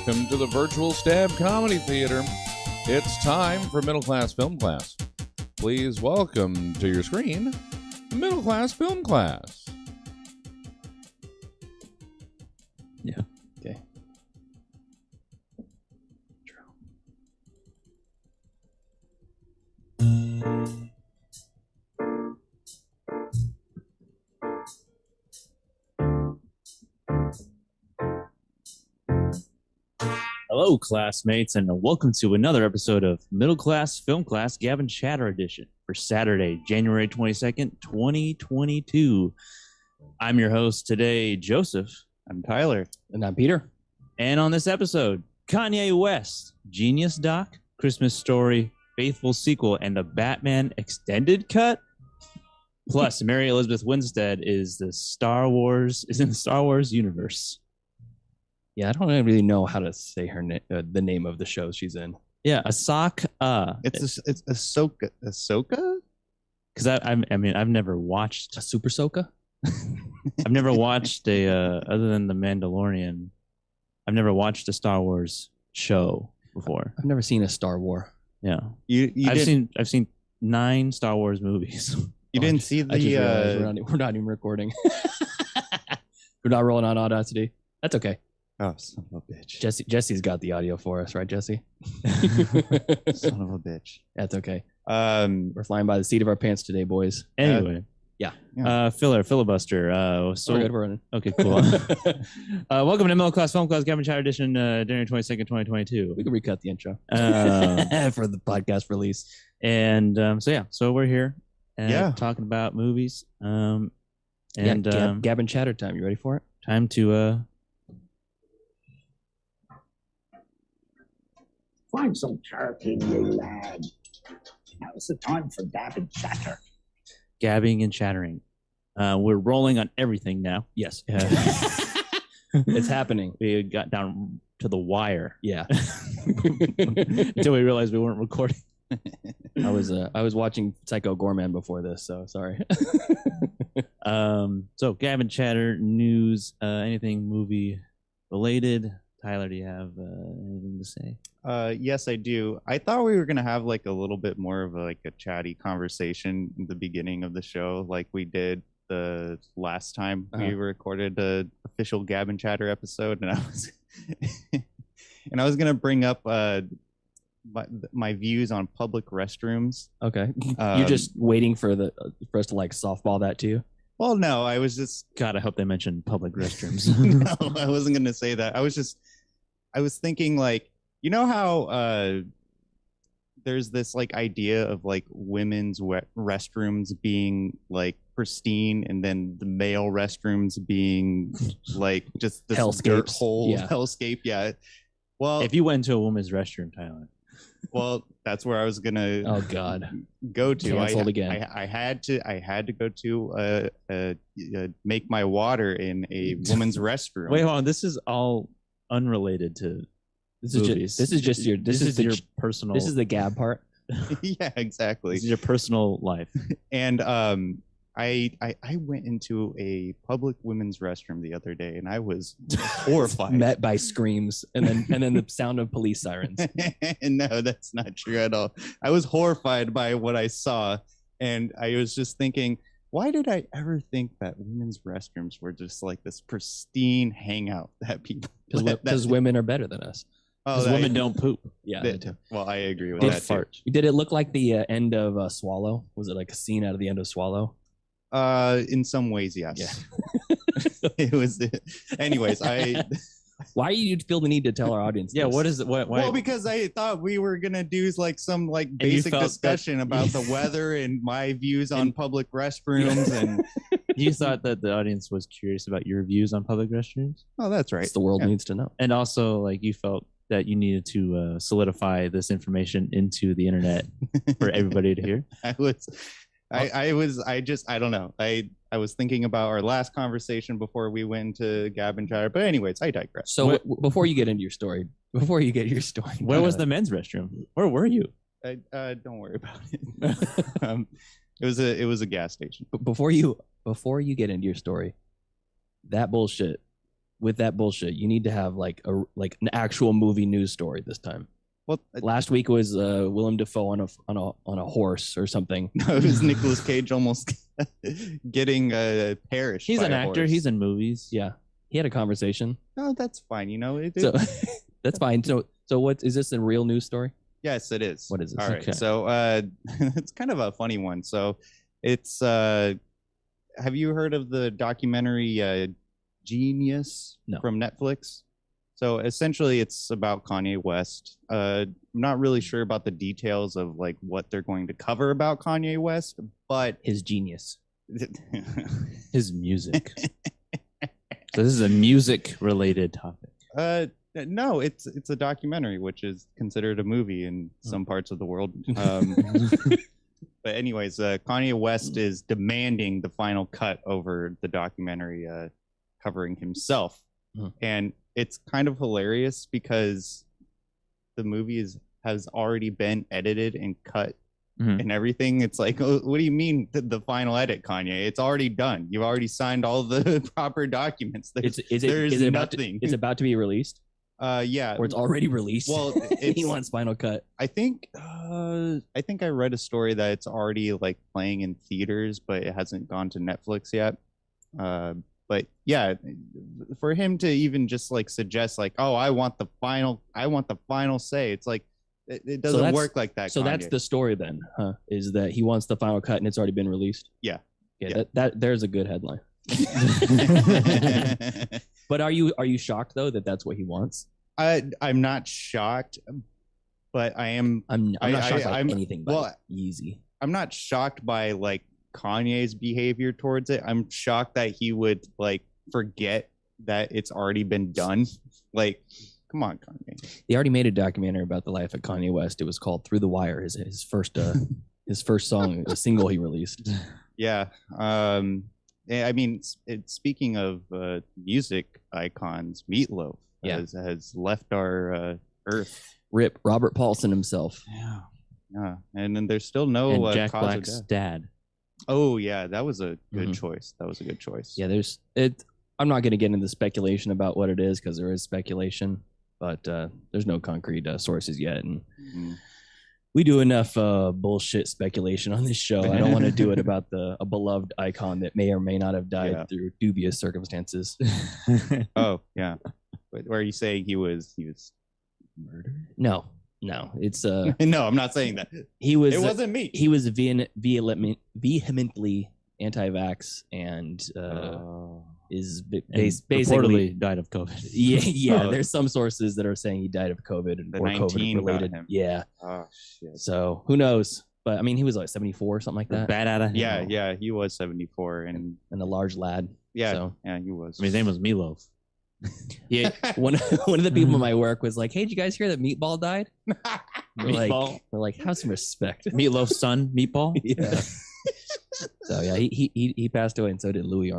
welcome to the Virtual Stab Comedy Theater. It's time for Middle Class Film Class. Please welcome to your screen, Middle Class Film Class. Yeah, okay. Hello, classmates, and welcome to another episode of Middle Class Film Class Gavin Chatter Edition for Saturday, January 22nd, 2022. I'm your host today, Joseph. I'm Tyler. And I'm Peter. And on this episode, Kanye West, Genius Doc, Christmas Story, Faithful Sequel, and the Batman Extended Cut. Plus, Mary Elizabeth Winstead is in the Star Wars universe. Yeah, I don't really know how to say her the name of the show she's in. Yeah, Ahsoka. It's Ahsoka. Ahsoka? Because I've never watched A Super Soka? I've never watched other than The Mandalorian. I've never watched a Star Wars show before. I've never seen a Star War. Yeah, I've seen 9 Star Wars movies. You didn't see the. I just realized we're not even recording. We're not rolling on Audacity. That's okay. Oh, son of a bitch! Jesse's got the audio for us, right, Jesse? Son of a bitch! That's okay. We're flying by the seat of our pants today, boys. Anyway, filibuster. We're good. We're running. Okay, cool. Welcome to Middle Class Film Class Gavin Chatter Edition, January 22nd, 2022. We can recut the intro for the podcast release. And so we're here, talking about movies. Gavin Chatter time. You ready for it? Time to Find some character in you, lad. Now's the time for Gavin Chatter. gabbing and chattering. We're rolling on everything now. Yes. It's happening. We got down to the wire. Yeah. Until we realized we weren't recording. I was watching Psycho Gorman before this, so sorry. So Gavin Chatter news, anything movie related. Tyler, do you have anything to say? Yes, I do. I thought we were gonna have like a little bit more of a chatty conversation in the beginning of the show, like we did the last time we recorded the official Gavin Chatter episode, and I was gonna bring up my views on public restrooms. Okay. You're just waiting for us to like softball that to you? Well, no, I was just God, I hope they mention public restrooms. No, I wasn't gonna say that. I was thinking, like, you know how there's this like idea of like women's restrooms being like pristine, and then the male restrooms being like just this dirt hole hellscape. Yeah. Well, if you went into a woman's restroom, Tyler. Well, that's where I was gonna. Oh God. Go to. Canceled again. I had to go to make my water in a woman's restroom. Wait, hold on. This is all unrelated to movies. This is just your personal. This is the Gab part. Yeah, exactly. This is your personal life. And I went into a public women's restroom the other day, and I was horrified. Met by screams and then the sound of police sirens. No, that's not true at all. I was horrified by what I saw, and I was just thinking, why did I ever think that women's restrooms were just like this pristine hangout that people? Because women are better than us. Because women don't poop. Yeah. Well, I agree with that too. Did it look like the end of Swallow? Was it like a scene out of the end of Swallow? In some ways, yes. Yeah. It was. Anyways, Why do you feel the need to tell our audience? Yeah, this? what is it? Why? Well, because I thought we were gonna do like some like basic discussion about the weather and my views on public restrooms, and you thought that the audience was curious about your views on public restrooms. Oh, that's right. The world needs to know. And also, like, you felt that you needed to solidify this information into the internet for everybody to hear. I don't know. I was thinking about our last conversation before we went into Gavin Chatter, but anyways, I digress. So before you get into your story, where was the men's restroom? Where were you? Don't worry about it. It was a gas station. Before you get into your story, that bullshit with that bullshit, you need to have like an actual movie news story this time. Well, Last week was Willem Dafoe on a horse or something. no, it was Nicolas Cage almost getting perished. He's by an a actor. horse. He's in movies. Yeah, he had a conversation. No, that's fine. So that's fine. So what is this a real news story? yes, it is. What is this? All right. Okay. So it's kind of a funny one. So it's have you heard of the documentary Genius No. from Netflix? So essentially it's about Kanye West. I'm not really sure about the details of like what they're going to cover about Kanye West, but His genius. His music. So this is a music-related topic. no, it's a documentary, which is considered a movie in some parts of the world. But anyways, Kanye West is demanding the final cut over the documentary covering himself, and it's kind of hilarious because the movie has already been edited and cut and everything. It's like, oh, what do you mean the final edit, Kanye? It's already done. You've already signed all the proper documents. There's nothing. It's about to be released, yeah, or it's already released. Well, he wants final cut. I think I read a story that it's already like playing in theaters, but it hasn't gone to Netflix yet. But yeah, for him to even just like suggest like, oh, I want the final say. It's like it doesn't that's- work like that. So that's Kanye. the story then, huh? Is that he wants the final cut and it's already been released? Yeah. Yeah. That there's a good headline. But are you shocked though that that's what he wants? I'm not shocked, but I am. I'm not shocked by I'm- anything. But well, easy. I'm not shocked by like Kanye's behavior towards it. I'm shocked that he would like forget that it's already been done. Like, come on, Kanye. They already made a documentary about the life of Kanye West. It was called "Through the Wire." His first song, a single he released. Yeah. I mean, speaking of music icons, Meatloaf has left our earth. Rip Robert Paulson himself. Yeah. Yeah, and then there's still no And Jack cause of Black's death. dad. Oh yeah, that was a good Mhm. choice. That was a good choice. Yeah, there's it. I'm not going to get into speculation about what it is because there is speculation, but there's no concrete sources yet, and Mhm. we do enough bullshit speculation on this show. I don't want to do it about a beloved icon that may or may not have died Yeah. through dubious circumstances. Oh yeah. But are you saying he was Murder? No, it's No, I'm not saying that. he was It wasn't me. he was vehemently anti-vax and is basically Reportedly died of COVID. yeah. Oh. There's some sources that are saying he died of COVID The or 19 COVID got related. him. Yeah, Oh shit. so who knows? But I mean, he was like 74 or something like that, Bad out of him. Yeah, he was 74, and and a large lad. yeah, So yeah, he was. I mean, his name was Meatloaf. yeah, one of the people in my work was like, "Hey, did you guys hear that Meatball died?" Meatball. We're like, "Have some respect." Meatloaf's son, Meatball. Yeah. So yeah, he passed away, and so did Louis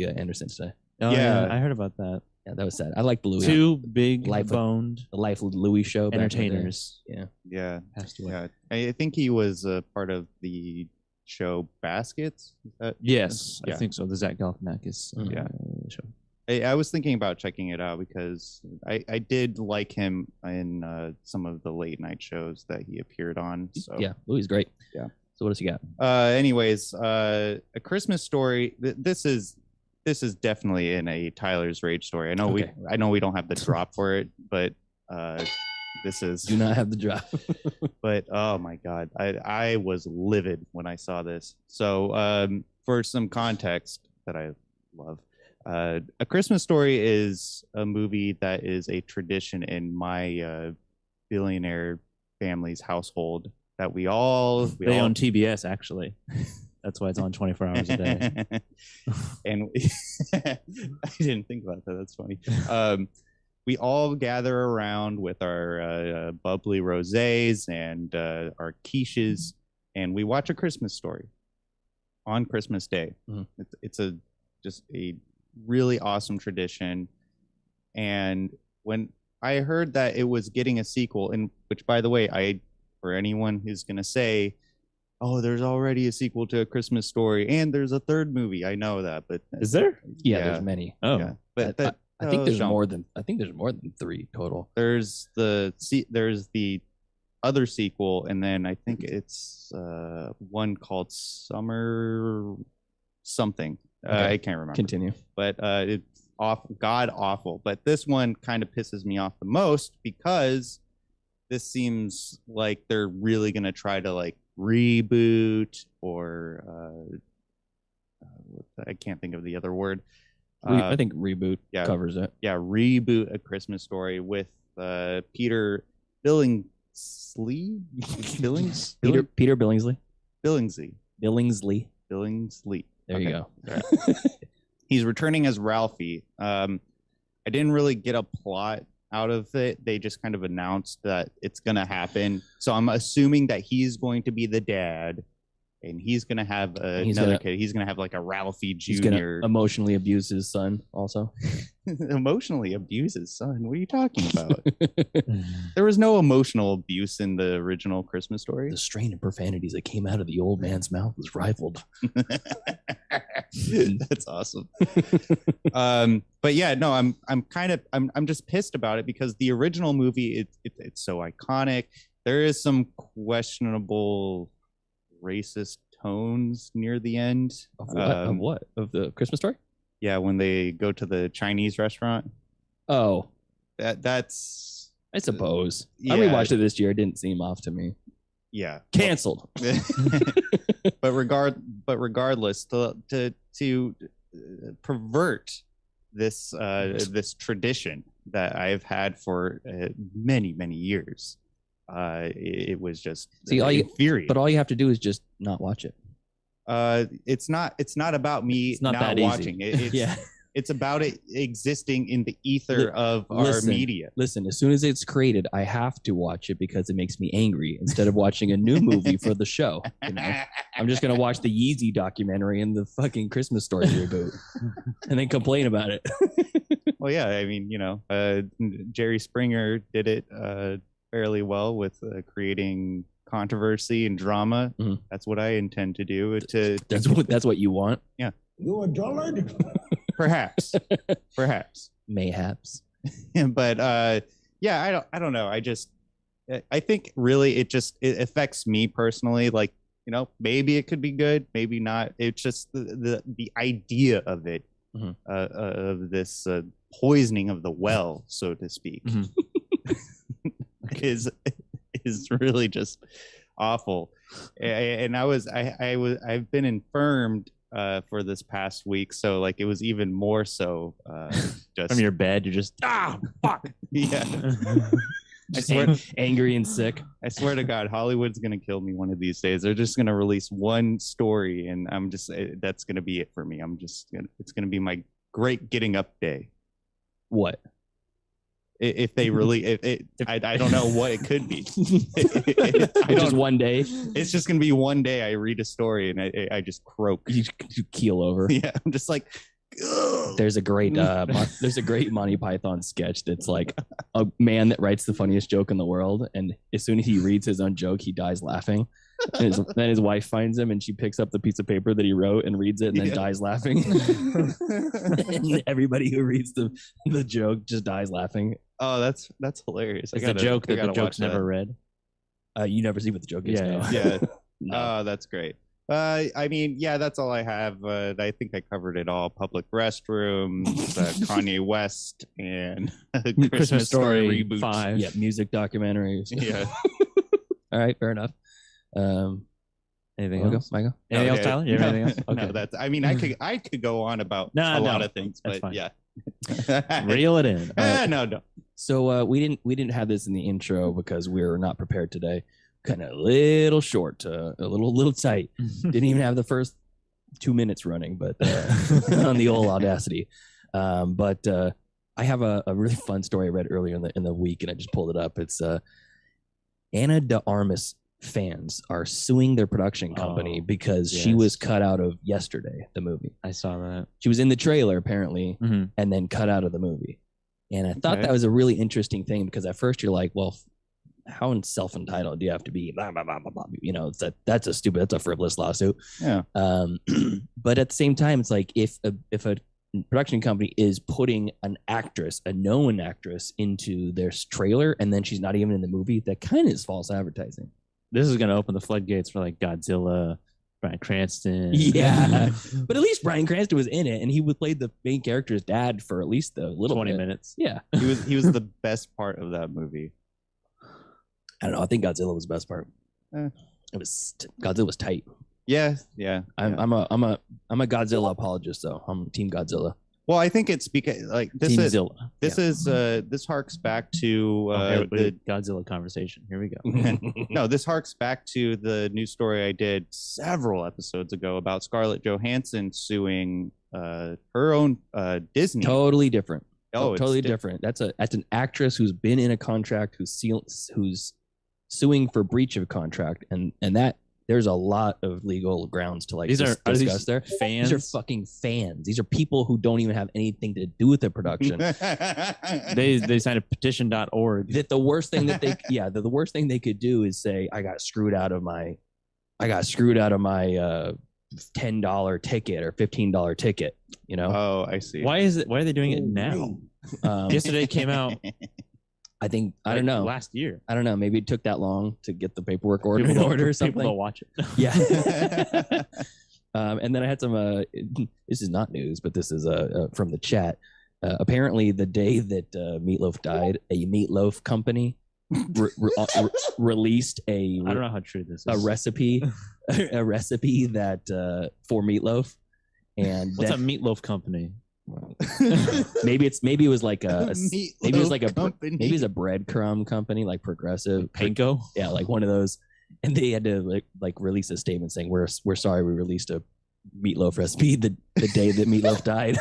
Anderson today. Oh, Yeah. I heard about that. Yeah, that was sad. I like the Louis, Two big Life of- boned the Life of Louis show. back in the day. entertainers Yeah. Yeah, passed away. yeah. I think he was part of the show Baskets. Is that- Yes, Yeah. I think so. The Zach Galifianakis Yeah. show. I was thinking about checking it out because I did like him in some of the late night shows that he appeared on. So Yeah, Louis is great. Yeah. So what else you got? anyways, A Christmas Story. This is definitely in a Tyler's Rage story. I know Okay. we don't have the drop for it, but this is. Do not have the drop. But oh my god, I was livid when I saw this. So for some context that I love, A Christmas Story is a movie that is a tradition in my billionaire family's household that we all They own TBS, actually. That's why it's on 24 hours a day. And I didn't think about that. That's funny. We all gather around with our bubbly rosés and our quiches, and we watch A Christmas Story on Christmas Day. Mhm. It's just a really awesome tradition. And when I heard that it was getting a sequel, and which, by the way, for anyone who's gonna say, "Oh, there's already a sequel to A Christmas Story, and there's a third movie," I know that, but Is there? Yeah, Yeah. there's many. Oh, yeah, but I think there's Sean. more than 3 total. There's the other sequel, and then I think it's one called Summer something. Okay. I can't remember. Continue. But it's god awful. But this one kind of pisses me off the most because this seems like they're really gonna try to like reboot or I can't think of the other word. I think reboot yeah. covers it. Yeah, reboot A Christmas Story with Peter Billingsley. Peter Billingsley. Billingsley. There you go. He's returning as Ralphie. I didn't really get a plot out of it. They just kind of announced that it's going to happen. So I'm assuming that he's going to be the dad, and he's going to have another kid. He's going to have like a Ralphie Jr. He's going to emotionally abuse his son also. Emotionally abuse his son? What are you talking about? There was no emotional abuse in the original Christmas Story. The strain of profanities that came out of the old man's mouth was rivaled. That's awesome. But yeah, no, I'm just pissed about it because the original movie it's so iconic. There is some questionable racist tones near the end. Of what? Of the Christmas Story? Yeah, when they go to the Chinese restaurant. Oh, that's. I suppose. Yeah. I rewatched it this year. It didn't seem off to me. Yeah. Canceled. but regardless, to pervert this this tradition that I've had for many years, it was just infuriating. But all you have to do is just not watch it. It's not about me it's not not that watching easy. it. It's about it existing in the ether of our media. Listen, as soon as it's created, I have to watch it because it makes me angry instead of watching a new movie for the show. You know? I'm just going to watch the Yeezy documentary and the fucking Christmas Story reboot and then complain about it. Well, yeah, I mean, Jerry Springer did it fairly well with creating controversy and drama. Mm-hmm. That's what I intend to do. That's what you want? Yeah. You a dullard? Perhaps. Mayhaps. But yeah, I don't know. I think really it affects me personally. Like, maybe it could be good, maybe not. It's just the idea of it, mm-hmm. Of this poisoning of the well, so to speak, is really just awful. And I've been infirmed for this past week, so like it was even more so just from your bed. You're just fuck. Yeah. I swear, angry and sick. I swear to God, Hollywood's gonna kill me one of these days. They're just gonna release one story, and that's gonna be it for me. It's gonna be my great getting up day. What? If they really, I don't know what it could be. Just one day. It's just gonna be one day. I read a story and I just croak. You keel over. Yeah, I'm just like. Ugh. There's a great Monty Python sketch that's like a man that writes the funniest joke in the world, and as soon as he reads his own joke, he dies laughing. And then his wife finds him, and she picks up the piece of paper that he wrote and reads it, and then dies laughing. And everybody who reads the joke just dies laughing. Oh, that's hilarious. It's a joke that the joke's never read. You never see what the joke is. Yeah. No. Oh, that's great. I mean, yeah, that's all I have. I think I covered it all. Public restrooms, Kanye West, and Christmas Story reboot. 5. Yeah, music documentaries. Yeah. All right, fair enough. Anything Michael? else? Anything else, Tyler? You have anything else? Okay. No, that's. I mean, I could go on about a lot of things, but fine. yeah. Reel it in. No. So we didn't have this in the intro because we were not prepared today. Kind of a little short, a little tight. Didn't even have the first 2 minutes running, but on the old Audacity. But I have a really fun story I read earlier in the week, and I just pulled it up. It's Ana de Armas fans are suing their production company because she was cut out of Yesterday, the movie. I saw that. She was in the trailer apparently, and then cut out of the movie. And I thought that was a really interesting thing because at first you're like, well, how self-entitled do you have to be? Blah, blah, blah, blah, blah. That's a frivolous lawsuit. Yeah. But at the same time, it's like if a production company is putting an actress, a known actress, into their trailer, and then she's not even in the movie. That kind of is false advertising. This is going to open the floodgates for like Godzilla, Bryan Cranston. Yeah, but at least Bryan Cranston was in it, and he would play the main character's dad for at least a little 20 bit. minutes. Yeah, He was the best part of that movie. I don't know. I think Godzilla was the best part. Eh. Godzilla was tight. Yeah. I'm a Godzilla apologist though. I'm Team Godzilla. Well, I think it's because like Team Zilla. this harks back to the Godzilla conversation. Here we go. no, this harks back to the news story I did several episodes ago about Scarlett Johansson suing her own Disney. Totally different. Oh, it's totally different. That's an actress who's been in a contract, who's suing for breach of contract, and that there's a lot of legal grounds to like discuss there. Fans? These are fucking fans. These are people who don't even have anything to do with the production. They signed a petition.org. That the worst thing that they the worst thing they could do is say I got screwed out of my $10 ticket or $15 ticket, you know. Oh, I see. Why are they doing it now? Yesterday came out. I don't know. Last year. I don't know. Maybe it took that long to get the paperwork in order or something. People don't watch it. Yeah. And then I had some. This is not news, but this is from the chat. Apparently, the day that Meatloaf died, a Meatloaf company released I don't know how true this is. a recipe that for meatloaf. And What's a meatloaf company? maybe it was like a company. maybe it's a breadcrumb company like Progressive Panko? yeah, like one of those, and they had to like release a statement saying we're sorry we released a meatloaf recipe the day that Meatloaf died.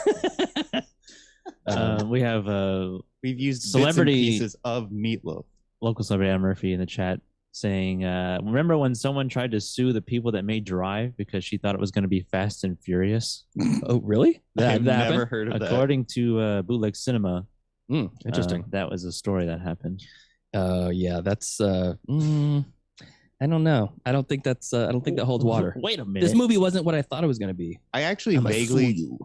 We've used celebrity bits and pieces of Meatloaf. Local celebrity Adam Murphy in the chat saying, remember when someone tried to sue the people that made Drive because she thought it was going to be Fast and Furious? Oh, really? I've never happened? heard of that. According to Bootleg Cinema, Interesting. that was a story that happened. Yeah, that's I don't know. I don't think that holds water. Wait a minute. This movie wasn't what I thought it was going to be. I actually I'm gonna fool you.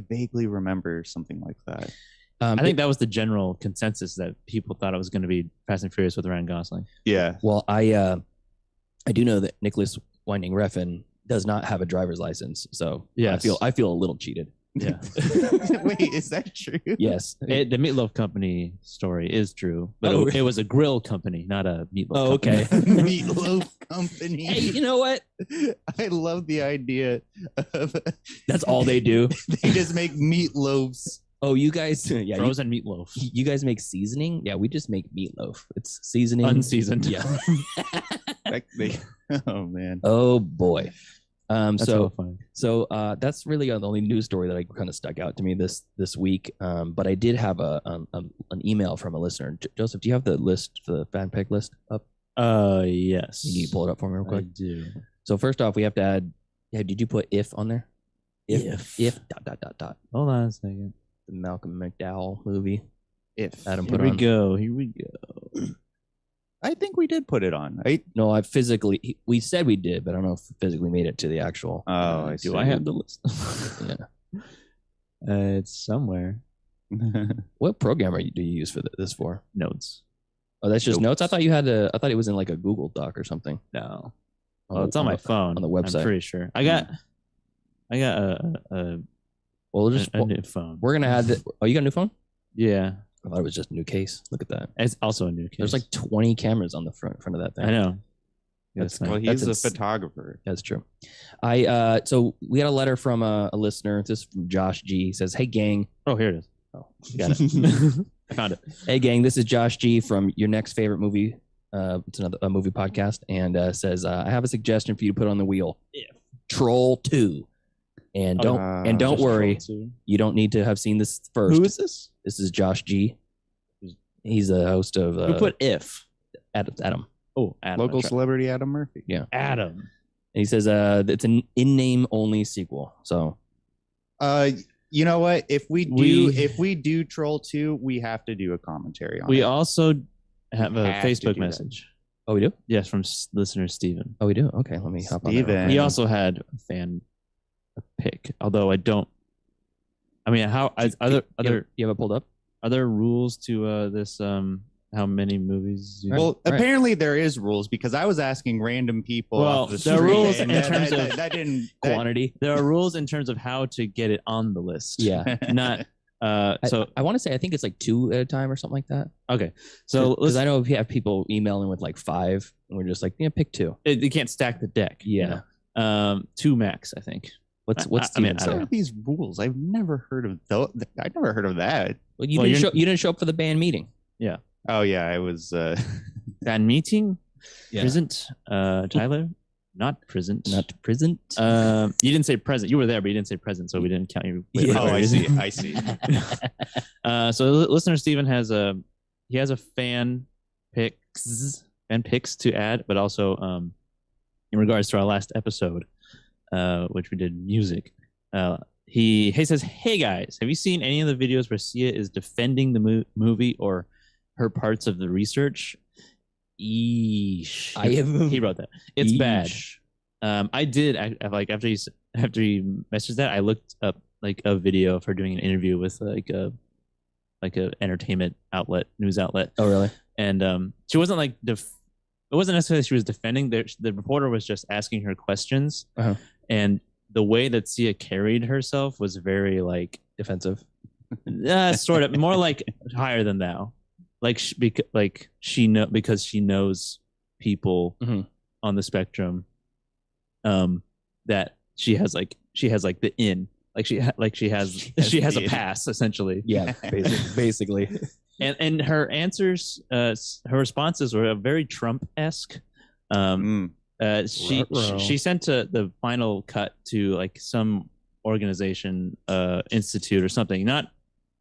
vaguely remember something like that. I think that was the general consensus, that people thought it was going to be Fast and Furious with Ryan Gosling. Yeah. Well, I do know that Nicholas Winding Refn does not have a driver's license, so Yes. I feel a little cheated. Yeah. Wait, is that true? Yes. The Meatloaf Company story is true, but Oh, it was a grill company, not a meatloaf Oh, company. okay. Meatloaf Company. Hey, you know what? I love the idea of That's all they do. they just make meatloaves. Oh, you guys, yeah, Frozen meatloaf. you guys make seasoning? Yeah, we just make meatloaf. It's seasoning. Unseasoned. Yeah. Oh man. Oh boy. That's So so funny. So that's really the only news story that I kind of stuck out to me this week. But I did have an email from a listener. Joseph, do you have the list, the fan pick list up? Yes. Can you pull it up for me real I quick? do. So first off, we have to add. Yeah, did you put if on there? If. Dot. Hold on a second. The Malcolm McDowell movie. If Adam Here put we on. go. Here we go. I think we did put it on. No, I physically. We said we did, but I don't know if it physically made it to the actual. Oh, I Do see. I have the list? Yeah. It's somewhere. What program do you use for this for? Notes. Oh, that's just notes. I thought you had a. I thought it was in like a Google Doc or something. No. Oh, Well, it's on my phone. on the website. I'm pretty sure. I got a Well, just new phone. we're gonna add. Oh, you got a new phone? Yeah. I thought it was just a new case. Look at that. It's also a new case. There's like 20 cameras on the front of that thing. I know. That's Well, That's he's a ins- photographer. That's true. So we had a letter from a listener. This is from Josh G. He says, "Hey gang." Oh, here it is. Oh, you got it. I found it. Hey gang, this is Josh G from your next favorite movie. It's a movie podcast, and says, I have a suggestion for you to put on the wheel. Troll 2. And don't Just worry, Troll 2. you don't need to have seen this first. Who is this? This is Josh G. He's a host of Who put if? Adam. Oh, Adam. Local That's right. celebrity Adam Murphy. Adam. And he says it's an in-name only sequel. So You know what? If we do Troll 2, we have to do a commentary on We it. also have a have to Facebook do that. message. oh, we do? Yes, from listener Steven. Oh, we do? Okay, let me hop on that real Steven. quick. He also had a fan pick, although I don't I mean, how You have it pulled up? are there rules to this? How many movies? Well, Right. apparently there is rules because I was asking random people. Well, off the there are street, rules and in terms of that didn't that- Quantity. there are rules in terms of how to get it on the list. Yeah. Not. So I want to say I think it's like 2 at a time or something like that. okay. So Because let's, I know if you have people emailing with like 5, and we're just like, yeah, pick 2. you can't stack the deck. Yeah. 2 max, I think. What's I mean, Steven I say? don't What are these rules? I've never heard of those. I've never heard of that. Well, you Well, didn't you're- show. You didn't show up for the band meeting. Oh yeah, I was. Fan meeting. Yeah. Present. Tyler. Not present. Not present. You didn't say present. You were there, but you didn't say present, so we didn't count you. Yeah. Oh, I see. I see. So listener Steven has a fan picks to add, but also in regards to our last episode, which we did music. He says, "Hey guys, have you seen any of the videos where Sia is defending the movie or her parts of the research?" Eesh. I have. He wrote that. It's bad. Eesh. I did like after he messaged that, I looked up like a video of her doing an interview with like a entertainment outlet, news outlet, Oh, really? and she wasn't like it wasn't necessarily she was defending. The reporter was just asking her questions, Uh-huh. and the way that Sia carried herself was very like Defensive. sort of more like higher than thou, like because she knows people Mhm. on the spectrum, that she has the in, like she has a the in. pass essentially, Yeah, basically. and her answers, her responses were very Trump-esque. She sent the final cut to like some organization, institute or something, not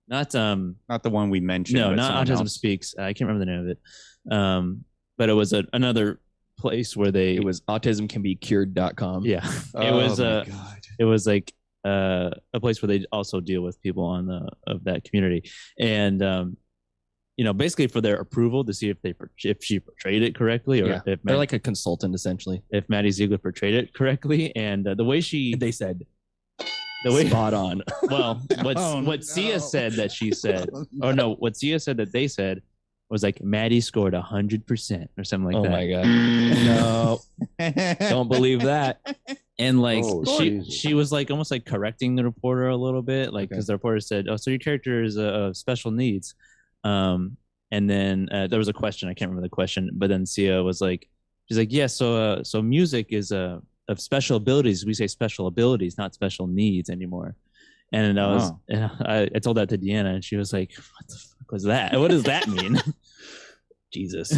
Not the one we mentioned. no, but not someone Autism else. Speaks. I can't remember the name of it. But it was another place where they It was autismcanbecured.com. yeah. Oh, was my God. it was like a place where they also deal with people of that community, and basically for their approval to see if she portrayed it correctly, or Yeah. if They're like a consultant, essentially. if Maddie Ziegler portrayed it correctly, and the way she They said, the way spot on. well Oh, what Sia no. said that she said, or no, what Sia said that they said was like Maddie scored 100% or something like Oh that. my God. No, don't believe that. And like Oh, she Jesus. was like almost like correcting the reporter a little bit, like because the reporter said, "Oh, so your character is of special needs," and then there was a question, I can't remember the question, but then Sia was like, she's like, "Yeah, so music is of special abilities. We say special abilities, not special needs anymore." And I was, Oh. and I told that to Deanna, and she was like, "What the fuck was that? What does that mean?" Jesus.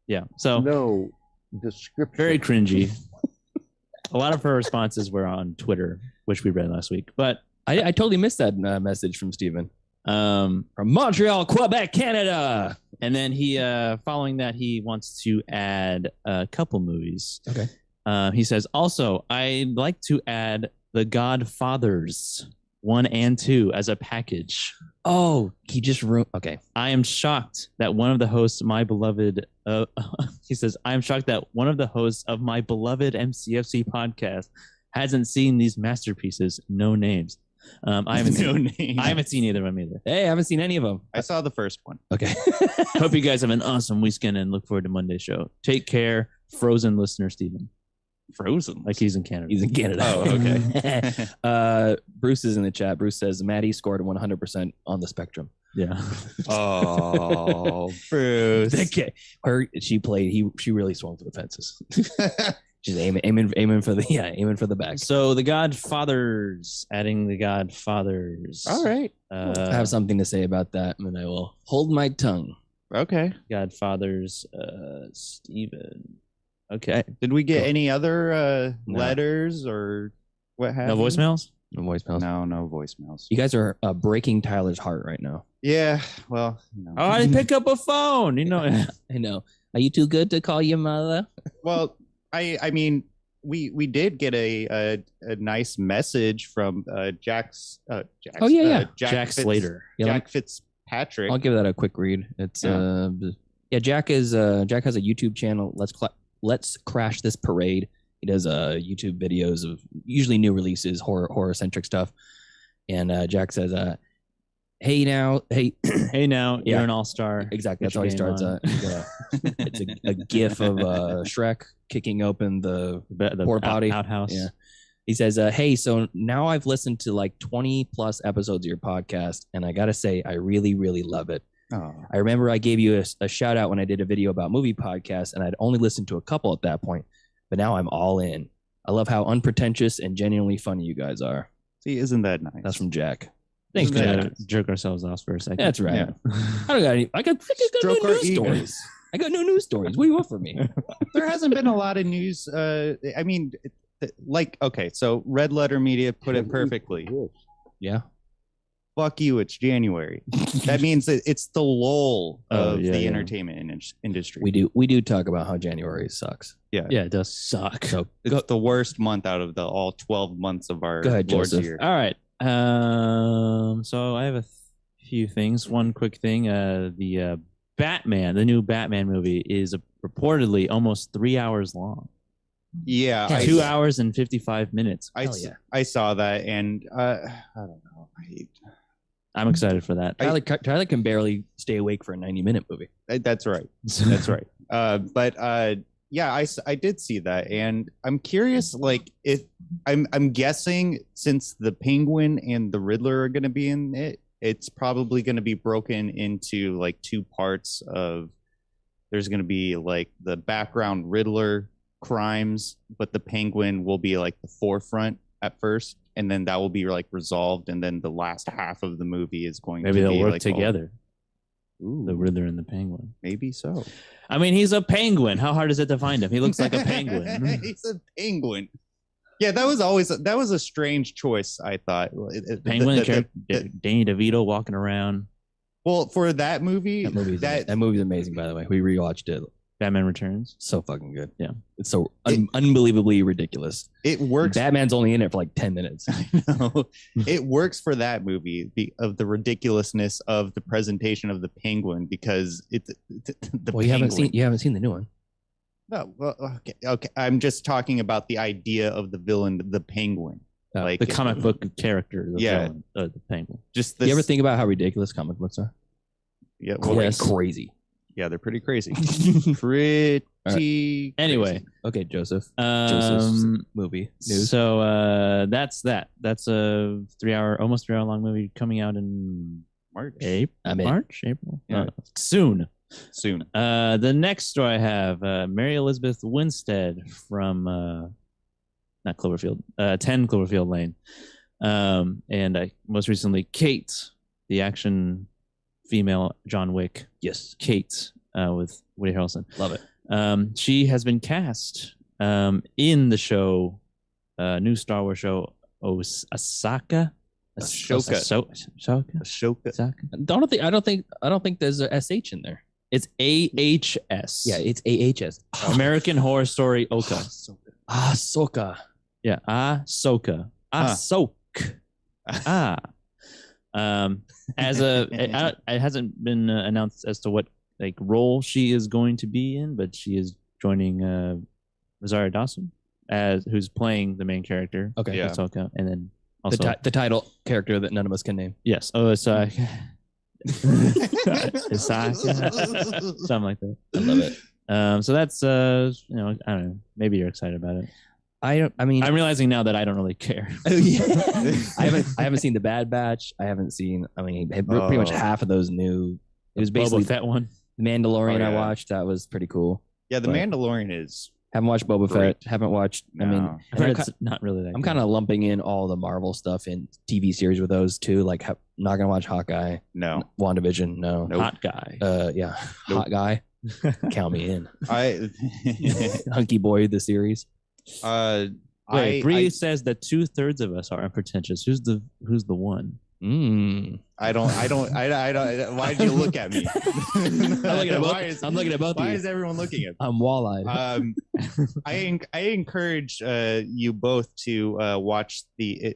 Yeah, so No description. very cringy. A lot of her responses were on Twitter, which we read last week. But I totally missed that message from Steven. from Montreal, Quebec, Canada. and then he following that, he wants to add a couple movies. Okay. He says also, I'd like to add The Godfathers 1 and 2 as a package. Oh, he just okay. I am shocked that one of the hosts, my beloved, he says, I am shocked that one of the hosts of my beloved MCFC podcast hasn't seen these masterpieces. No names. I haven't seen, I haven't seen either of them either. Hey, I haven't seen any of them. I saw the first one. Okay. Hope you guys have an awesome weekend and look forward to Monday's show. Take care, Frozen listener Steven. Frozen. Like he's in Canada. He's in Canada. Oh, okay. Bruce is in the chat. Bruce says Maddie scored 100% on the spectrum. Yeah. Oh, Bruce. Okay. She really swung for the fences. She's aiming for the back. So the Godfathers, adding the Godfathers. All right. I have something to say about that, and I will hold my tongue. Okay. Godfathers, Steven. Okay. Did we get Go. any other No. letters or what have No you? voicemails? No voicemails. No voicemails. You guys are breaking Tyler's heart right now. Yeah. Well, Oh, I didn't pick up a phone. You know. I know. Are you too good to call your mother? Well, I mean, we did get a nice message from Jack's. Oh, yeah. Jack Slater. Yeah, Jack Fitzpatrick. I'll give that a quick read. It's Jack has a YouTube channel. Let's Crash This Parade. He does YouTube videos of usually new releases, horror centric stuff. And Jack says, "Hey now, hey." Hey, now Yeah. you're an all-star. Exactly. Get That's how he your starts. game It's a gif of Shrek kicking open the The porta potty. outhouse. Yeah. He says, "Hey, so now I've listened to like 20 plus episodes of your podcast, and I gotta say, I really, really love it. Oh. I remember I gave you a shout out when I did a video about movie podcasts, and I'd only listened to a couple at that point, but now I'm all in. I love how unpretentious and genuinely funny you guys are." See, isn't that nice? That's from Jack. Thanks Isn't that to nice? jerk ourselves off for a second. That's right. Yeah. I don't got any. I got Stroke no our news ego. stories. I got no news stories. What do you want from me? There hasn't been a lot of news. I mean, like, okay, so Red Letter Media put it perfectly. Yeah. Fuck you, it's January. That means that it's the lull Oh, of yeah, the yeah. entertainment industry. We do talk about how January sucks. Yeah, it does suck. So It's the worst month out of the all 12 months of our Go ahead, Lord's Joseph. year. All right. So I have a few things. One quick thing. The Batman, the new Batman movie, is reportedly almost 3 hours long. Yeah, Hell I, 2 hours and 55 minutes. I, Hell yeah. I saw that, and I don't know. I'm excited for that. Tyler can barely stay awake for a 90-minute movie. That's right. That's right. But yeah, I did see that, and I'm curious. Like, if I'm guessing since the Penguin and the Riddler are going to be in it, it's probably going to be broken into like two parts. Of there's going to be like the background Riddler crimes, but the Penguin will be like the forefront at first, and then that will be like resolved, and then the last half of the movie is going Maybe to they'll be work like together. Ooh, The Riddler and the Penguin. maybe so. I mean, he's a penguin. How hard is it to find him? He looks like a penguin. He's a penguin. Yeah, that was a strange choice. I thought Penguin, Danny DeVito walking around. well, for that movie, That movie's amazing, by the way. We rewatched it. Batman Returns. So fucking good. Yeah. It's so unbelievably ridiculous. it works. Batman's only in it for like 10 minutes. I know. It works for that movie of the ridiculousness of the presentation of the Penguin, because it's the Well, you haven't seen the new one. No, well, okay. I'm just talking about the idea of the villain, the Penguin. Oh, Like The comic book character. The Yeah. villain, the penguin. just Do this. you ever think about how ridiculous comic books are? Yeah, well, Yes. Crazy. yeah, they're pretty crazy. Pretty. Anyway, crazy. Okay, Joseph's movie news. So that's that. That's a almost 3 hour long movie coming out in March April. Yeah. Soon. soon. The next story I have, Mary Elizabeth Winstead from not Cloverfield, 10 Cloverfield Lane, and most recently Kate, the action female John Wick. Yes. Kate with Woody Harrelson. Love it. She has been cast in the show, new Star Wars show, Ahsoka. Ahsoka. Ahsoka. Ashoka. I don't think there's a SH in there. It's AHS. Yeah, it's AHS. American Horror Story Oka. Ahsoka. Yeah, Ahsoka. Ahsoka. It hasn't been announced as to what like role she is going to be in, but she is joining Rosario Dawson who's playing the main character. Okay. Yeah. Ahsoka, and then also The title character that none of us can name. yes, Ahsoka. Ahsoka, something like that. I love it. So that's I don't know. Maybe you're excited about it. I mean, I'm realizing now that I don't really care. Oh, yeah. I haven't seen the Bad Batch. I haven't seen. I mean, pretty much half of those new. It was basically Boba Fett one. Mandalorian. Oh, yeah. I watched. That was pretty cool. Yeah, the But- Mandalorian is. Haven't watched Boba Great. Fett. Haven't watched. I mean, No. I heard it's not really that. I'm good. kind of lumping in all the Marvel stuff in TV series with those too. Like, not gonna watch Hawkeye, No, WandaVision. No. Nope. hot guy. Yeah, Nope. Hot Guy. Count me in. I. Hunky Boy, the series. Wait, Bree says that 2/3 of us are unpretentious. Who's the one? I don't. Why did you look at me? I'm looking at both. Why is- I'm looking at both of Why you. is everyone looking at me? I'm wall-eyed. I encourage you both to watch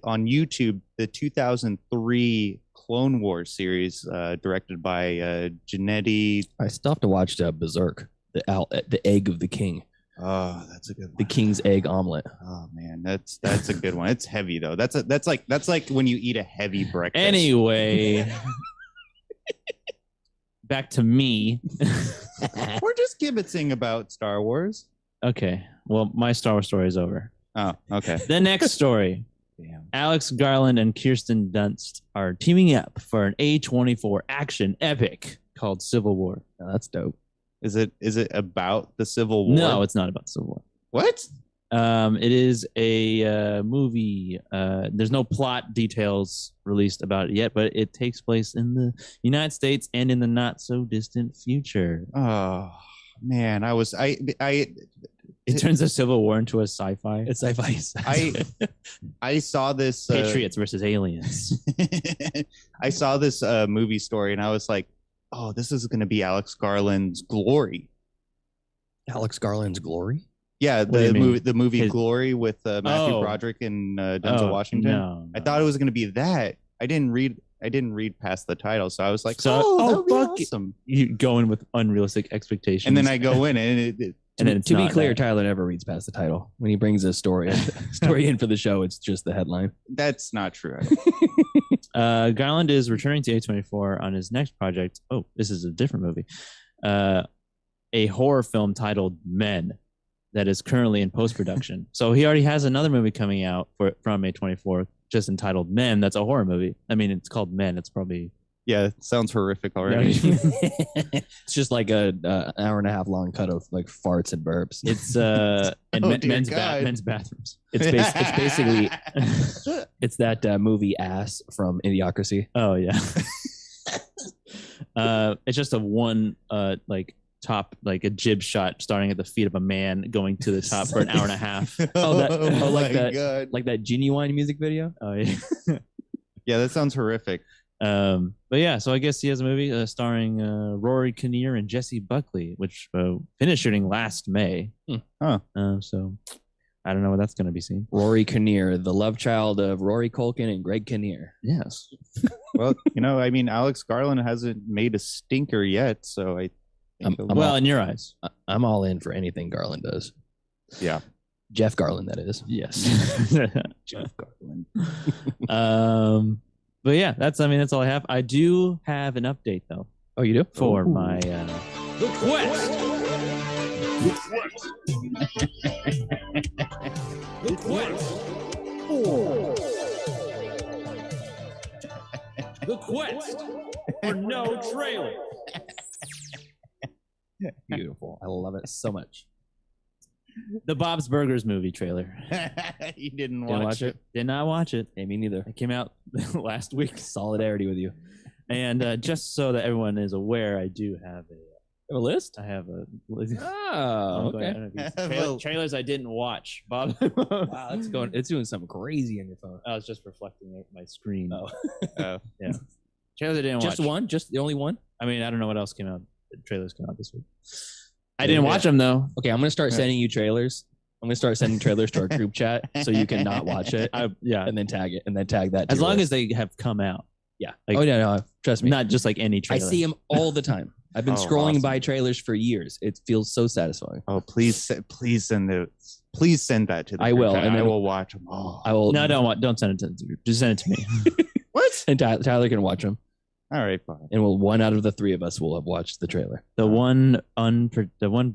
on YouTube the 2003 Clone Wars series directed by Gennady. I still have to watch Berserk, the egg of the king. Oh, that's a good one. The King's Egg Omelet. Oh man, that's a good one. It's heavy though. That's like when you eat a heavy breakfast. Anyway, back to me. We're just kibitzing about Star Wars. Okay, well, my Star Wars story is over. Oh, okay. The next story. Damn. Alex Garland and Kirsten Dunst are teaming up for an A24 action epic called Civil War. Oh, that's dope. Is it about the Civil War? No, it's not about Civil War. What? It is a movie. There's no plot details released about it yet, but it takes place in the United States and in the not so distant future. Oh man, It turns the Civil War into a sci-fi. It's sci-fi. I saw this Patriots versus aliens. I saw this movie story and I was like, oh, this is going to be Alex Garland's Glory. Alex Garland's Glory. Yeah, What do you mean? the movie His- Glory with Matthew Oh. Broderick and Denzel Washington. No, I thought it was going to be that. I didn't read past the title, so I was like, So- oh, oh, that would be fuck it. awesome. you go in with unrealistic expectations, And then I go in and it and then it's To be not clear, that. Tyler never reads past the title. When he brings a story in for the show, it's just the headline. that's not true. I don't- Garland is returning to A24 on his next project. Oh, this is a different movie. A horror film titled Men that is currently in post-production. So he already has another movie coming out from A24 just entitled Men. That's a horror movie. I mean, it's called Men. It's probably... Yeah, it sounds horrific already. It's just like a hour and a half long cut of like farts and burps. It's and Oh, dear men's God. men's bathrooms. It's basically it's that movie Ass from Idiocracy. Oh yeah. It's just a one like top, like a jib shot starting at the feet of a man going to the top for an hour and a half. Like that. God. Like that Genuine music video. Oh yeah. Yeah, that sounds horrific. But yeah, so I guess he has a movie starring Rory Kinnear and Jesse Buckley, which finished shooting last May. Huh. So I don't know what that's going to be seen. Rory Kinnear, the love child of Rory Culkin and Greg Kinnear. Yes. Well, I mean, Alex Garland hasn't made a stinker yet, so I think I'm Well, in your eyes. I'm all in for anything Garland does. yeah. Jeff Garland, that is. Yes. Jeff Garland. But yeah, that's all I have. I do have an update though Oh, you do? for my The Quest. The Quest. The Quest for no trailer. Beautiful. I love it so much. The Bob's Burgers movie trailer. You didn't Didn't watch it. Did not watch it. Hey, me neither. It came out last week. Solidarity with you. And just so that everyone is aware, I do have A list? I have a Oh, okay. trailers I didn't watch, Bob. Wow, it's doing something crazy on your phone. I was just reflecting at my screen. Oh. Yeah. Trailers I didn't Just watch. one? Just the only one? I mean, I don't know what else came out. The trailers came out this week. I didn't watch them though. Okay, I'm gonna start sending you trailers. I'm gonna start sending trailers to our group chat so you can not watch it Yeah. and then tag it and then tag that. to As your long list. as they have come out. yeah. like- Oh no, trust me. Not just like any I trailer. see them all the time. I've been Oh, scrolling awesome. by trailers for years. It feels so satisfying. Oh, please send that to the I group will, chat. and I then- will watch them all. I will. don't send it to the group. Just send it to me. What? And Tyler can watch them, All right, fine. and one out of the three of us will have watched the trailer. The one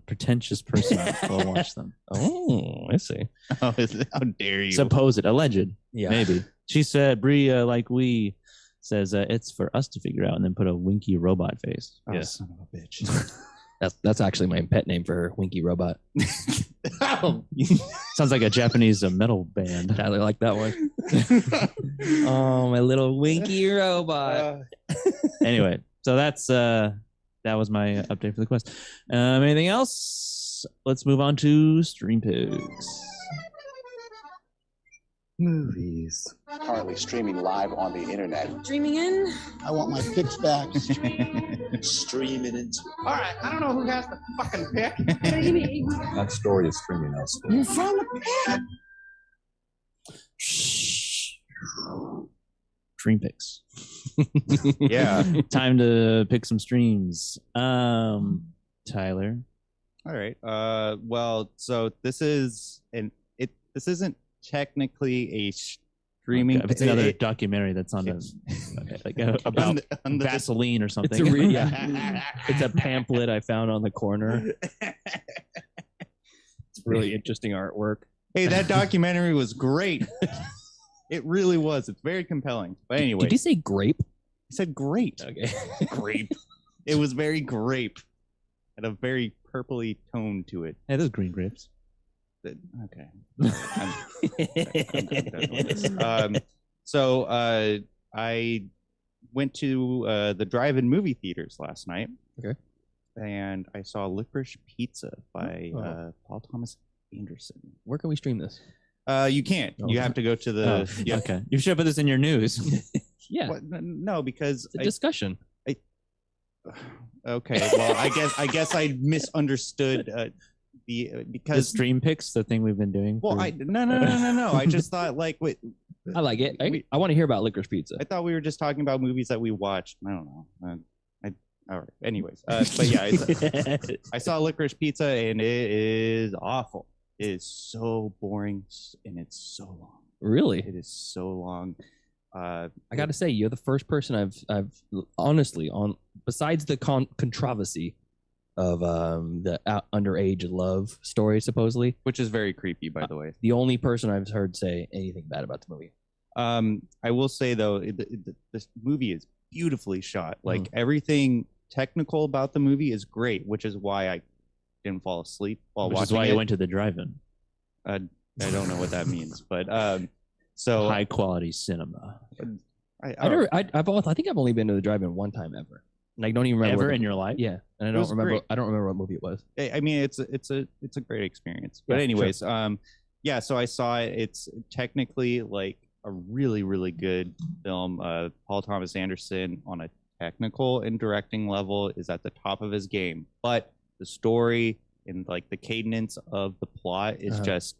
pretentious person will watch them. Oh, I see. How dare you? Supposed, alleged. Yeah, Maybe. She said, Brie, like we says, it's for us to figure out, and then put a winky robot face. Oh, Yeah. son of a bitch. that's actually my pet name for her, Winky Robot. Oh. Sounds like a Japanese metal band. Tyler like that one. Oh, my little Winky Robot. Anyway, so that was my update for the quest. Anything else? Let's move on to Stream Pigs. Movies. Currently streaming live on the internet. Dreaming in? I want my picks back. Streaming into. All right, I don't know who has the fucking pick. Dreaming. That story is streaming elsewhere. You found the pick. Stream Pigs. Yeah. Time to pick some streams. Tyler, All right. Well, so this is this isn't technically a streaming. Okay, if it's another documentary that's on about on the Vaseline or It's something. a it's a pamphlet I found on the corner. It's really interesting artwork. Hey, that documentary was great. It really was. It's very compelling. But anyway, Did you say grape? I said great. Okay. Grape. It was very grape. Had a very purpley tone to it. Yeah, those green grapes. Okay. I'm done with this. So I went to the drive-in movie theaters last night. Okay. And I saw Licorice Pizza by Paul Thomas Anderson. Where can we stream this? You can't. Oh. You have to go to the. Yeah. Okay, you should put this in your news. Yeah. What? No, because It's a discussion. Okay. Well, I guess I misunderstood The because stream picks, the thing we've been doing. well, no. I just thought like wait. I like it. We- I want to hear about Licorice Pizza. I thought we were just talking about movies that we watched. I don't know. All right. Anyways, but yeah, I saw Licorice Pizza and it is awful. It is so boring and it's so long. Really? It is so long. I got to say, you're the first person I've honestly on besides the controversy of the underage love story supposedly, Which is very creepy, by the way. the only person I've heard say anything bad about the movie. I will say though, this movie is beautifully shot. Like everything technical about the movie is great, which is why I didn't fall asleep while Which watching is why it. you went to the drive-in. I don't know what that means, but so High quality cinema. I think I've only been to the drive-in one time ever, and I don't even remember. Ever what in your life? Yeah, and I It don't was remember. great. I don't remember what movie it was. I mean, it's a great experience. But Yeah, anyways, yeah. So I saw it. It's technically like a really, really good film. Paul Thomas Anderson on a technical and directing level is at the top of his game, but the story and like the cadence of the plot is just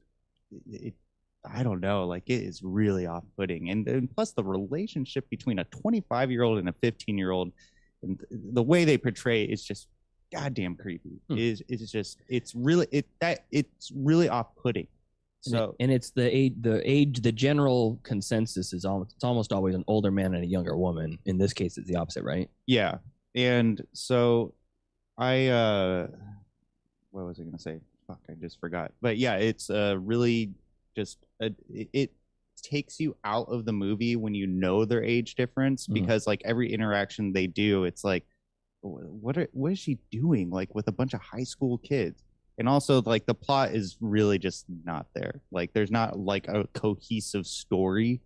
it. I don't know, like it is really off-putting, and plus the relationship between a 25-year-old and a 15-year-old, and the way they portray it is just goddamn creepy. It's really off-putting. So And it's the age. The general consensus is it's almost always an older man and a younger woman. In this case, it's the opposite, right? yeah, and so I what was I gonna say? Fuck, I just forgot. But yeah, it's really just it takes you out of the movie when you know their age difference, because like every interaction they do, it's like what is she doing like with a bunch of high school kids? And also like the plot is really just not there. Like there's not like a cohesive story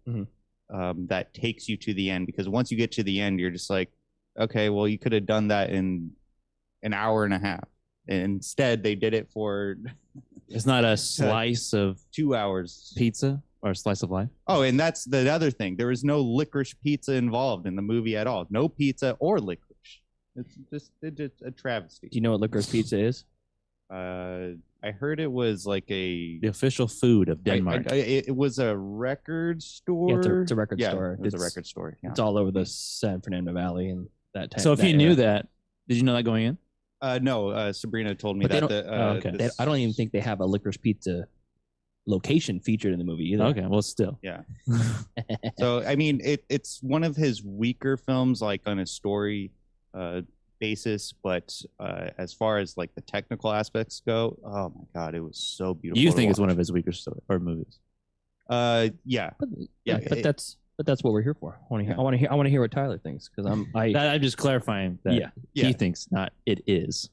that takes you to the end, because once you get to the end you're just like, okay, well you could have done that in an hour and a half. And instead they did it for It's not a slice of 2 hours. pizza or a slice of life. Oh, and that's the other thing. There was no licorice pizza involved in the movie at all. No pizza or licorice. It's just a travesty. Do you know what Licorice Pizza is? I heard it was like The official food of Denmark. it was a record store. Yeah, it's a record Yeah, store. It was a It's- record store. Yeah. It's all over the San Fernando Valley and that type. So if you knew that, did you know that going in? No, Sabrina told me But they that. don't- okay. I don't even think they have a Licorice Pizza location featured in the movie either. Okay, well, still. Yeah. So I mean, it's one of his weaker films, like on a story basis, but as far as like the technical aspects go, oh my god, it was so beautiful. You to think it's watch. one of his weaker or movies? Yeah. Yeah, but that's what we're here for. I want to hear what Tyler thinks, because I'm just clarifying that Yeah. Yeah. he thinks not. It is.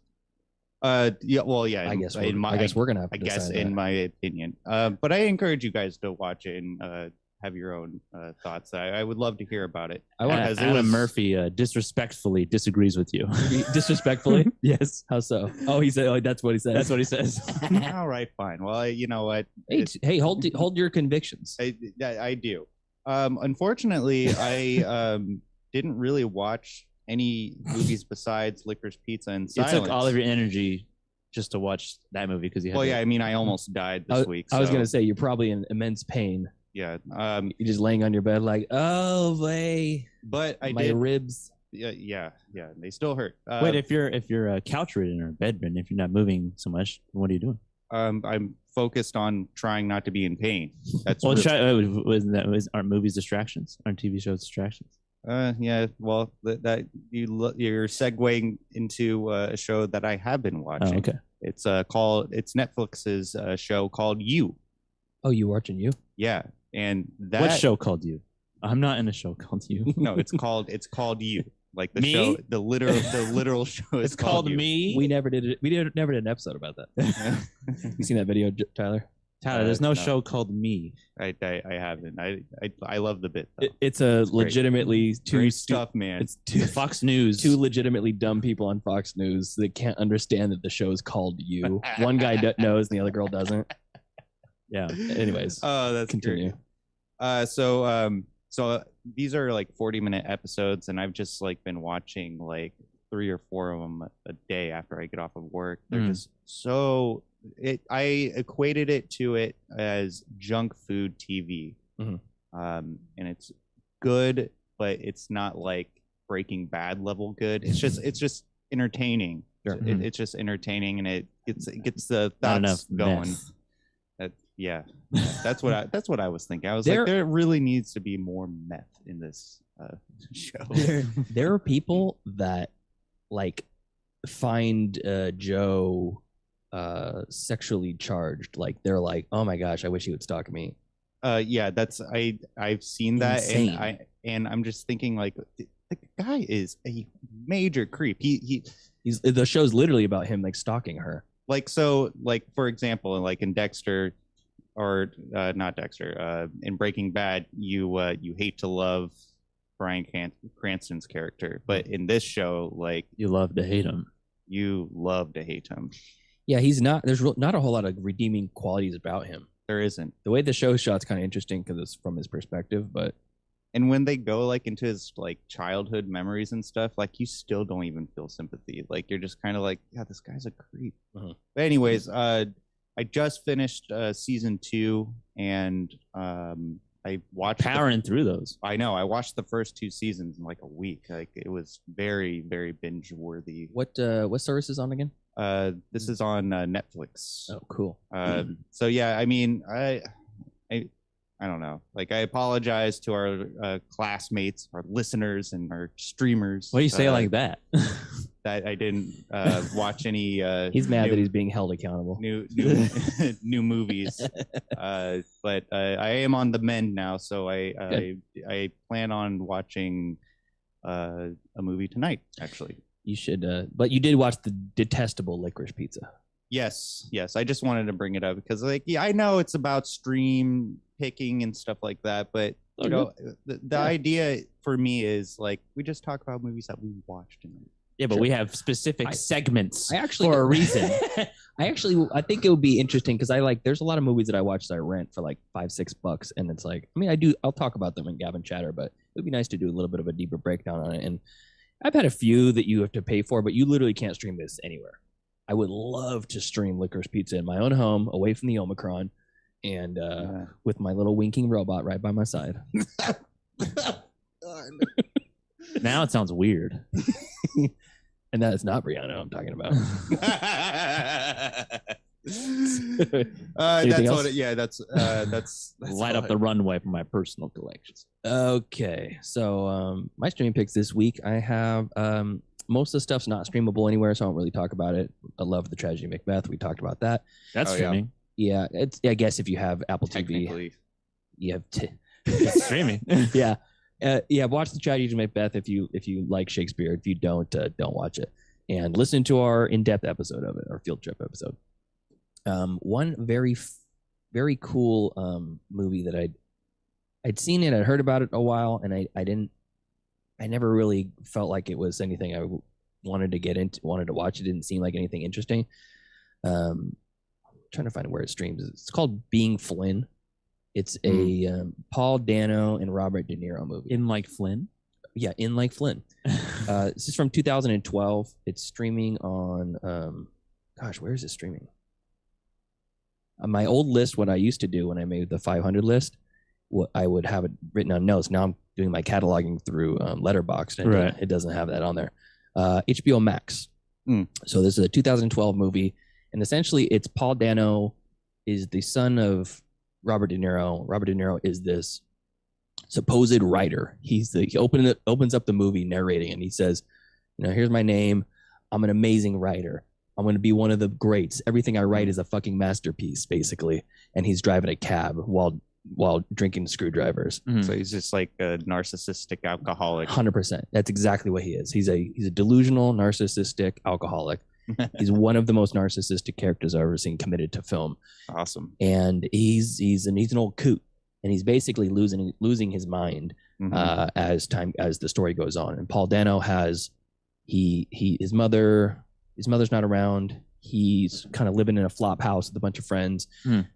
Yeah. Well, yeah. I guess in my, we're gonna have to I guess decide in that. my opinion. But I encourage you guys to watch it and have your own thoughts. I would love to hear about it. Because it Adam was- Murphy disrespectfully disagrees with you. Disrespectfully? Yes. How so? Oh, he said. Oh, that's what he said. That's what he says. All right, fine. Well, you know what? Hey, hold your convictions. I do. Unfortunately, I didn't really watch any movies besides Licorice Pizza and It Silence. took all of your energy just to watch that movie because you had Well, to- yeah. I mean, I almost died this week. I was so, gonna say you're probably in immense pain. yeah. You're just laying on your bed like, oh, boy, But I my did. ribs. yeah. They still hurt. Wait, if you're couch ridden or bedridden, if you're not moving so much, what are you doing? I'm focused on trying not to be in pain. That's Well, aren't movies distractions? Aren't TV shows distractions? yeah. Well, you're segueing into a show that I have been watching. Oh, okay. It's Netflix's show called You. Oh, you watching You? Yeah, and that What show called You? I'm not in a show called You. No, it's called You. Like the Me? show, the literal show is It's called You. Me. We never did it. Never did an episode about that. You seen that video, Tyler? Tyler, there's no no. show called Me. I haven't. I love the bit. Though. It's a It's great. legitimately Great stuff, man. It's two Fox News. two legitimately dumb people on Fox News that can't understand that the show is called You. One guy knows and the other girl doesn't. Yeah. Anyways, Oh, that's continue. great. So these are like 40-minute episodes, and I've just like been watching like 3 or 4 of them a day after I get off of work. They're just so. I equated it as junk food TV, Mhm. And it's good, but it's not like Breaking Bad level good. It's just entertaining. Sure. It's just entertaining, and it gets the Not enough thoughts going. meth. Yeah, that's what I was thinking. I was There- like, there really needs to be more meth in this show. There are people that like find Joe sexually charged. Like they're like, oh my gosh, I wish he would stalk me. Yeah, I've seen that, Insane. and I'm just thinking like, the guy is a major creep. He's the show's literally about him like stalking her. Like for example, like in Dexter, or not Dexter, in Breaking Bad, you hate to love Bryan Cranston's character, but in this show, like You love to hate him. you love to hate him. Yeah, he's not. There's not a whole lot of redeeming qualities about him. There isn't. The way the show shot's kind of interesting because it's from his perspective, but And when they go like into his like childhood memories and stuff, like you still don't even feel sympathy. Like you're just kind of like, yeah, this guy's a creep. Mhm. But anyways, I just finished season 2, and I watched. Powering through those. I know. I watched the first 2 seasons in like a week. Like it was very, very binge worthy. what service is on again? This is on Netflix. Oh, cool. So yeah, I mean, I don't know. Like, I apologize to our classmates, our listeners, and our streamers. Why do you say it like that? That I didn't watch any. He's mad new, that he's being held accountable. new new movies. But I am on the mend now, so I plan on watching a movie tonight. Actually, You should. But you did watch the detestable Licorice Pizza. yes. I just wanted to bring it up because, like, yeah, I know it's about stream picking and stuff like that, but you know, the idea for me is like we just talk about movies that we watched. Yeah, but we have specific segments I actually for a reason. I think it would be interesting because there's a lot of movies that I watch that I rent for like $5-6, and it's like, I mean, I'll talk about them in Gavin Chatter, but it would be nice to do a little bit of a deeper breakdown on it. And I've had a few that you have to pay for, but you literally can't stream this anywhere. I would love to stream Licorice Pizza in my own home, away from the Omicron, and with my little winking robot right by my side. Now it sounds weird. And that is not Brianna I'm talking about. That's else? what. That's Light up the runway for my personal collections. Okay, so my streaming picks this week, I have most of the stuff's not streamable anywhere, so I don't really talk about it. I love The Tragedy of Macbeth. We talked about that. That's Oh, yeah. streaming. Yeah, it's. I guess if you have Apple TV, technically. you have. It's streaming. Yeah, watch The Tragedy of Macbeth if you like Shakespeare. If you don't watch it. And listen to our in-depth episode of it, our field trip episode. One very very cool movie that I'd seen it, I'd heard about it a while, and I never really felt like it was anything I wanted to watch. It didn't seem like anything interesting. Trying to find where it streams. It's called Being Flynn. It's a Paul Dano and Robert De Niro movie. In like Flynn? Yeah, In Like Flynn. This is from 2012. It's streaming on, where is it streaming? On my old list, what I used to do when I made the 500 list, I would have it written on notes. Now I'm doing my cataloging through Letterboxd, and Right. it doesn't have that on there. HBO Max. Mm. So this is a 2012 movie, and essentially it's Paul Dano is the son of Robert De Niro. Robert De Niro is this supposed writer. He opens up the movie narrating, and he says, here's my name. I'm an amazing writer. I'm going to be one of the greats. Everything I write is a fucking masterpiece, basically. And he's driving a cab while drinking screwdrivers. So he's just like a narcissistic alcoholic. 100%. That's exactly what he is. He's a delusional, narcissistic alcoholic. He's one of the most narcissistic characters I've ever seen committed to film. Awesome. And he's an old coot, and he's basically losing his mind as the story goes on. And Paul Dano has his mother's not around. He's kind of living in a flop house with a bunch of friends,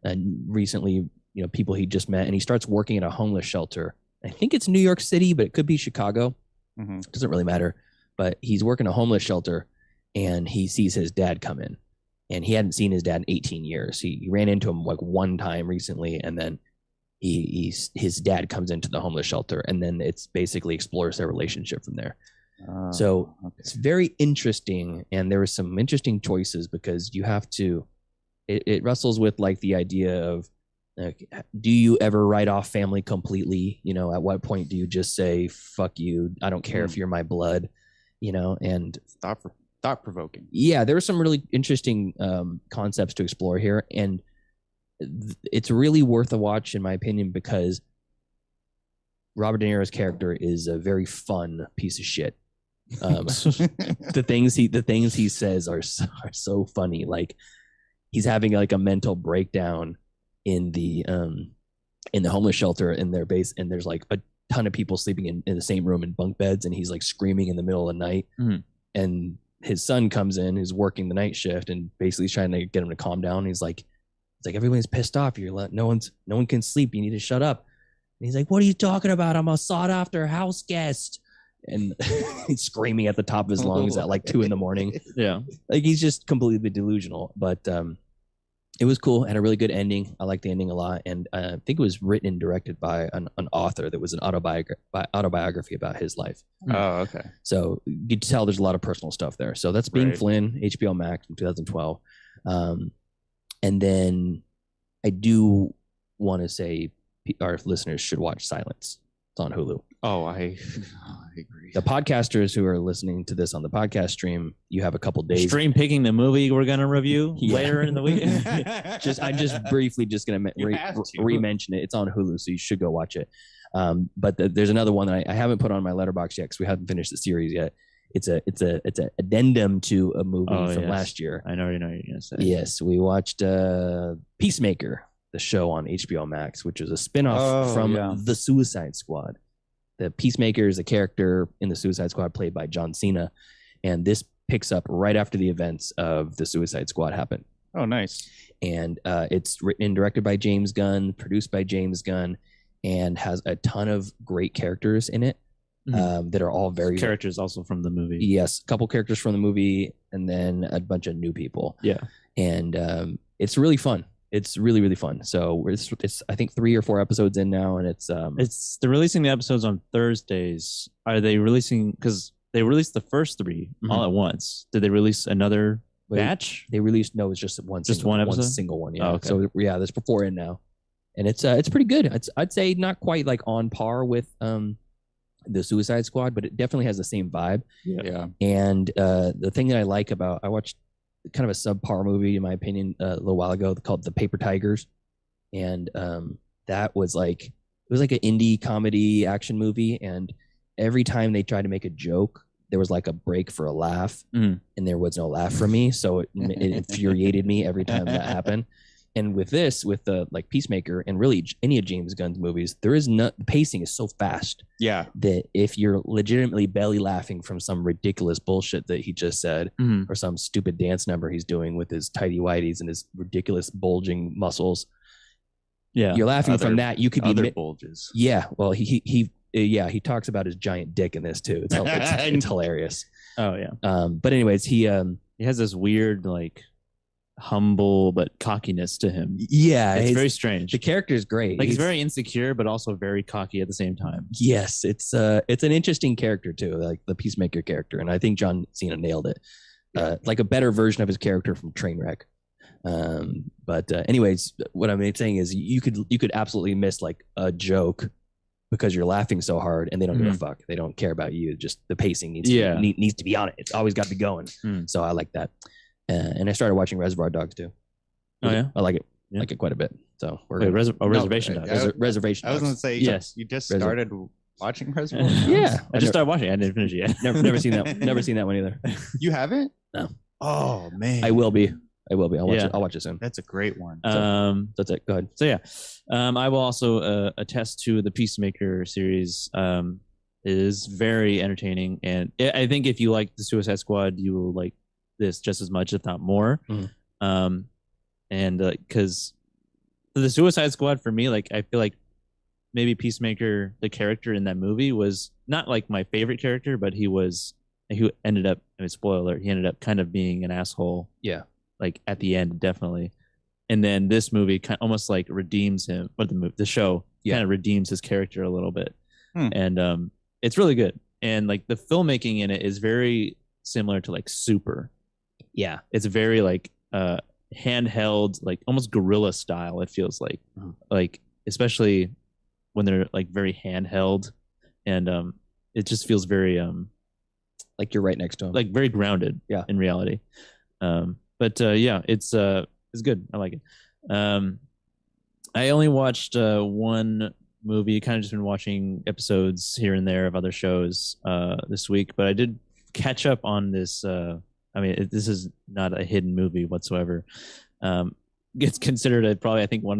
and recently, people he just met, and he starts working at a homeless shelter. I think it's New York City, but it could be Chicago. It doesn't really matter. But he's working a homeless shelter, and he sees his dad come in, and he hadn't seen his dad in 18 years. He ran into him like one time recently, and then his dad comes into the homeless shelter, and then it's basically explores their relationship from there. So it's very interesting, and there were some interesting choices because you have to. It wrestles with like the idea of, do you ever write off family completely? At what point do you just say fuck you? I don't care if you're my blood, and thought provoking. Yeah, there were some really interesting concepts to explore here, and it's really worth a watch in my opinion because Robert De Niro's character is a very fun piece of shit. The things he says are so funny. Like he's having like a mental breakdown in the homeless shelter in their base, and there's like a ton of people sleeping in the same room in bunk beds, and he's like screaming in the middle of the night. And his son comes in, who's working the night shift, and basically he's trying to get him to calm down. He's like everyone's pissed off. No one can sleep. You need to shut up. And he's like, what are you talking about? I'm a sought after house guest. And he's screaming at the top of his lungs at like 2 a.m. Yeah. Like he's just completely delusional. But it was cool. Had a really good ending. I liked the ending a lot. And I think it was written and directed by an author that was an autobiography about his life. Oh, okay. So you could tell there's a lot of personal stuff there. So that's Being Flynn, HBO Max in 2012. And then I do want to say our listeners should watch Silence. It's on Hulu. Oh, I agree. The podcasters who are listening to this on the podcast stream, you have a couple days. Stream picking the movie we're gonna review later in the week. I'm just briefly gonna re-mention it. It's on Hulu, so you should go watch it. But there's another one that I haven't put on my Letterboxd yet because we haven't finished the series yet. It's a addendum to a movie from last year. I already know what you're gonna say. Yes, we watched Peacemaker, the show on HBO Max, which is a spinoff from The Suicide Squad. The Peacemaker is a character in the Suicide Squad played by John Cena, and this picks up right after the events of the Suicide Squad happened. Oh, nice. And it's written and directed by James Gunn, produced by James Gunn, and has a ton of great characters in it that are all very characters also from the movie. Yes, a couple characters from the movie, and then a bunch of new people. Yeah, and it's really fun. It's really, really fun. So it's I think 3 or 4 episodes in now, and it's they're releasing the episodes on Thursdays. Are they releasing because they released the first 3 all at once? Did they release another batch? They released it's just one episode? One single one. Yeah. Oh, okay. So yeah, there's 4 in now, and it's pretty good. I'd say not quite like on par with the Suicide Squad, but it definitely has the same vibe. Yeah. And the thing that I like about I watched kind of a subpar movie in my opinion a little while ago called The Paper Tigers, and that was like an indie comedy action movie, and every time they tried to make a joke there was like a break for a laugh, and there was no laugh from me, so it infuriated me every time that happened. And with the like Peacemaker and really any of James Gunn's movies, the pacing is so fast. Yeah. That if you're legitimately belly laughing from some ridiculous bullshit that he just said, or some stupid dance number he's doing with his tighty whities and his ridiculous bulging muscles, you're laughing from that. You could be other bulges. Yeah. Well, he talks about his giant dick in this too. It's hilarious. Oh yeah. But anyways, he has this weird like humble but cockiness to him. Yeah, It's very strange. the character is great. Like he's very insecure, but also very cocky at the same time. Yes, it's an interesting character too, like the Peacemaker character, and I think John Cena nailed it. Like a better version of his character from Trainwreck. But anyways, what I'm saying is you could absolutely miss like a joke because you're laughing so hard, and they don't give a fuck. They don't care about you. Just the pacing needs to be on it. It's always got to be going. So I like that. And I started watching Reservoir Dogs too. Oh yeah, I like it. Yeah. Like it quite a bit. So we're Wait, Reservation Dogs. Reservation. I was Dogs. gonna say, Yes. you just Reservoir. started watching Reservoir Dogs? Yeah, I just started watching it. I didn't finish it yet. never seen that. Never seen that one either. You haven't? No. Oh man, I will be. I'll watch Yeah. it. I'll watch it soon. That's a great one. That's it. Go ahead. So yeah, I will also attest to the Peacemaker series. Is very entertaining, and I think if you like the Suicide Squad, you will like this just as much, if not more. And because the Suicide Squad for me, like I feel like maybe Peacemaker, the character in that movie, was not like my favorite character, but he ended up. I mean, spoiler alert, he ended up kind of being an asshole. Yeah. Like at the end, definitely. And then this movie kind of almost like redeems him, but the show kind of redeems his character a little bit. And it's really good. And like the filmmaking in it is very similar to like Super. Yeah. It's very like handheld, like almost guerrilla style, it feels like. Like especially when they're like very handheld, and it just feels very like you're right next to him. Like very grounded in reality. But yeah, it's good. I like it. I only watched one movie. Kind of just been watching episodes here and there of other shows this week, but I did catch up on this. I mean, this is not a hidden movie whatsoever. It's considered probably, I think, one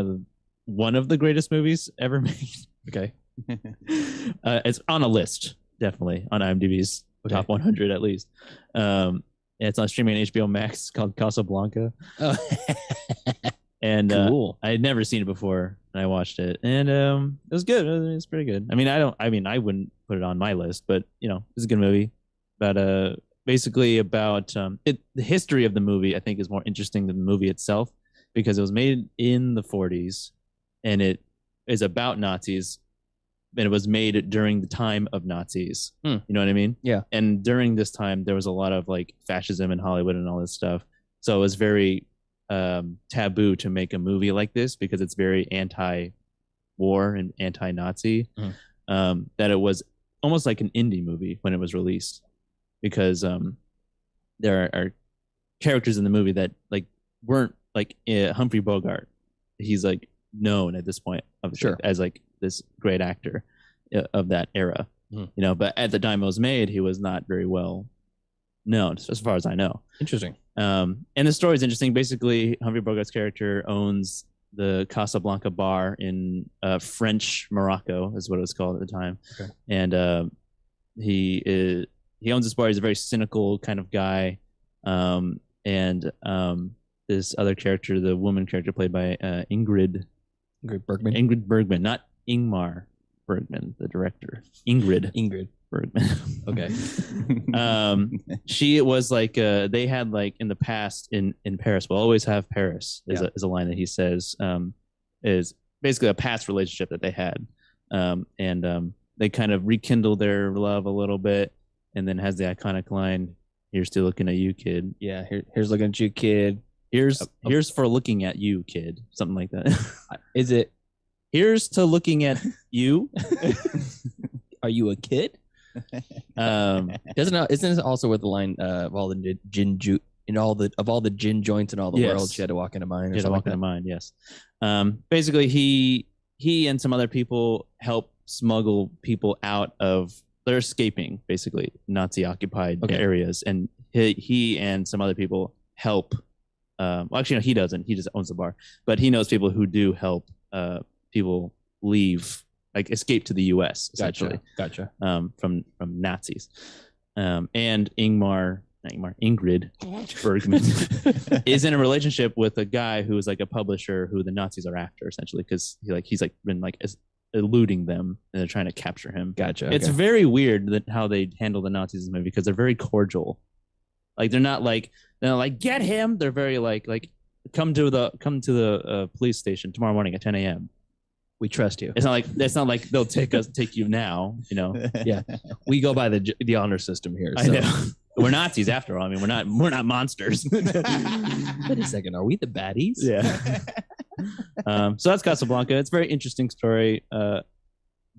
of the greatest movies ever made. Okay. It's on a list, definitely on IMDb's top 100 at least. It's on streaming on HBO Max. It's called Casablanca. Oh. And cool. I had never seen it before, and I watched it, and it was good. It was pretty good. I mean, I wouldn't put it on my list, but you know, it's a good movie. But basically about the history of the movie, I think, is more interesting than the movie itself, because it was made in the 40s, and it is about Nazis, and it was made during the time of Nazis. You know what I mean? Yeah. And during this time, there was a lot of like fascism in Hollywood and all this stuff. So it was very taboo to make a movie like this, because it's very anti-war and anti-Nazi. That it was almost like an indie movie when it was released, because there are characters in the movie that like weren't like Humphrey Bogart. He's like known at this point as like this great actor of that era, you know, but at the time it was made, he was not very well known as far as I know. Interesting. And the story is interesting. Basically, Humphrey Bogart's character owns the Casablanca bar in French Morocco, is what it was called at the time. Okay. And he owns this bar. He's a very cynical kind of guy. And this other character, the woman character played by Ingrid Bergman, not Ingmar Bergman, the director. Ingrid Bergman. Okay. She was like they had like in the past in Paris. We'll always have Paris is a line that he says, is basically a past relationship that they had, and they kind of rekindle their love a little bit, and then has the iconic line, "Here's to looking at you, kid." Yeah. Here's looking at you, kid. Here's for looking at you, kid. Something like that. Is it? Here's to looking at you. Are you a kid? Isn't it also with the line of all the gin of all the gin joints in all the world, she had to walk into mine? She had to walk into mine. Yes. Basically, he and some other people help smuggle people out of. They're escaping basically Nazi occupied areas, and he and some other people help. Well, actually, no, he doesn't. He just owns the bar, but he knows people who do help people leave, like escape to the U.S. essentially. Gotcha. From Nazis, and Ingrid Bergman is in a relationship with a guy who is like a publisher who the Nazis are after, essentially, because he's been eluding them, and they're trying to capture him. Gotcha. It's very weird that how they handle the Nazis in the movie, because they're very cordial. Like they're not like get him. They're very like come to the police station tomorrow morning at 10 a.m. We trust you. It's not like they'll take you now. You know, Yeah, we go by the honor system here. I So. know. We're Nazis after all. I mean, we're not monsters. Wait a second, are we the baddies? Yeah. So that's Casablanca. It's a very interesting story.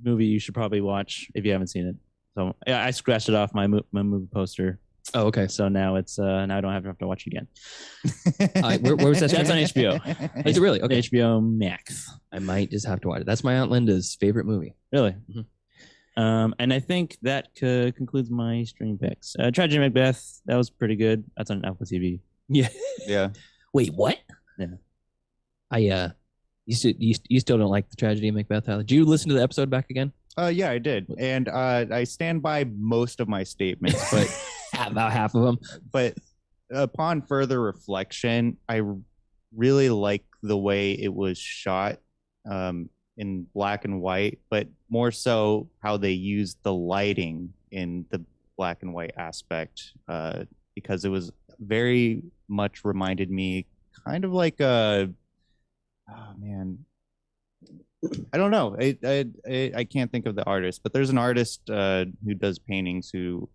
Movie you should probably watch if you haven't seen it. So yeah, I scratched it off my movie poster. Oh, okay. So now it's now I don't have to watch it again. Where was that? That's on HBO. Is it really? Okay. HBO Max. I might just have to watch it. That's my Aunt Linda's favorite movie. Really. Mhm. And I think that concludes my stream picks. Tragedy Macbeth. That was pretty good. That's on Apple TV. Yeah. Yeah. Wait, what? Yeah. You still don't like the Tragedy of Macbeth, Tyler? Did you listen to the episode back again? Yeah, I did, and I stand by most of my statements, but About half of them. but upon further reflection, I really like the way it was shot in black and white, but more so how they used the lighting in the black and white aspect, because it was very much reminded me kind of like a, oh man, I don't know. I can't think of the artist, but there's an artist who does paintings who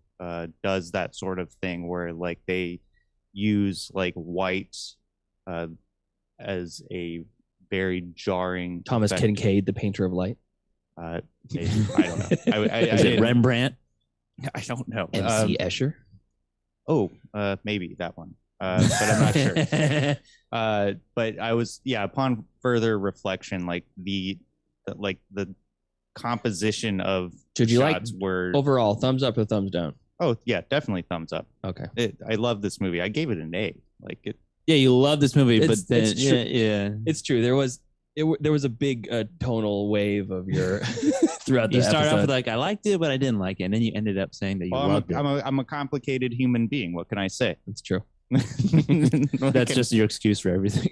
does that sort of thing where like they use like white as a very jarring Thomas effect. Kincaid, the painter of light. Maybe. I don't know. I Is it didn't- Rembrandt? I don't know. MC Escher. Maybe that one. But I'm not sure. But I was, upon further reflection, like the composition of Should you like shots were overall thumbs up or thumbs down? Oh yeah, definitely thumbs up. Okay. I love this movie. I gave it an A. Like it. Yeah, you love this movie, It's- but then it's true. yeah. It's true. There was a big tonal wave of your throughout the You start off episode. with like I liked it, but I didn't like it, and then you ended up saying that you Well, loved it. I'm a complicated human being. What can I say? It's true. That's just your excuse for everything.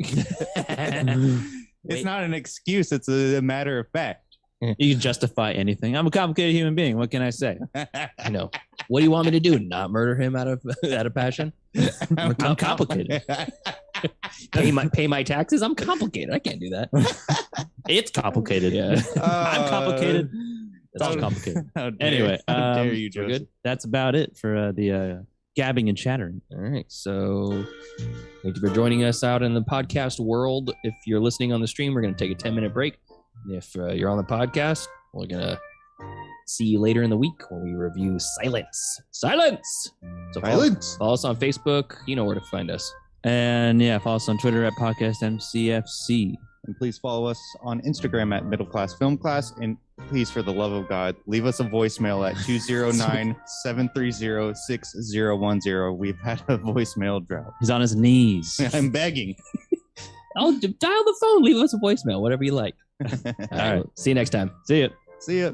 It's not an excuse. It's a matter of fact. You can justify anything. I'm a complicated human being. What can I say? I know. What do you want me to do? Not murder him out of passion? I'm complicated. Pay my taxes? I'm complicated. I can't do that. It's complicated. Yeah. I'm complicated. It's all how- complicated. How dare, Anyway, how dare um, you, we're Joseph? good? That's about it for the gabbing and chattering. All right. So thank you for joining us out in the podcast world. If you're listening on the stream, we're going to take a 10-minute break. And if you're on the podcast, we're going to see you later in the week when we review Silence. Silence! So follow us on Facebook. You know where to find us. And yeah, follow us on Twitter at PodcastMCFC. And please follow us on Instagram at Middle Class Film Class. And please, for the love of God, leave us a voicemail at 209-730-6010. We've had a voicemail drop. He's on his knees. I'm begging. Oh, dial the phone. Leave us a voicemail, whatever you like. All right. See you next time. See ya. See ya.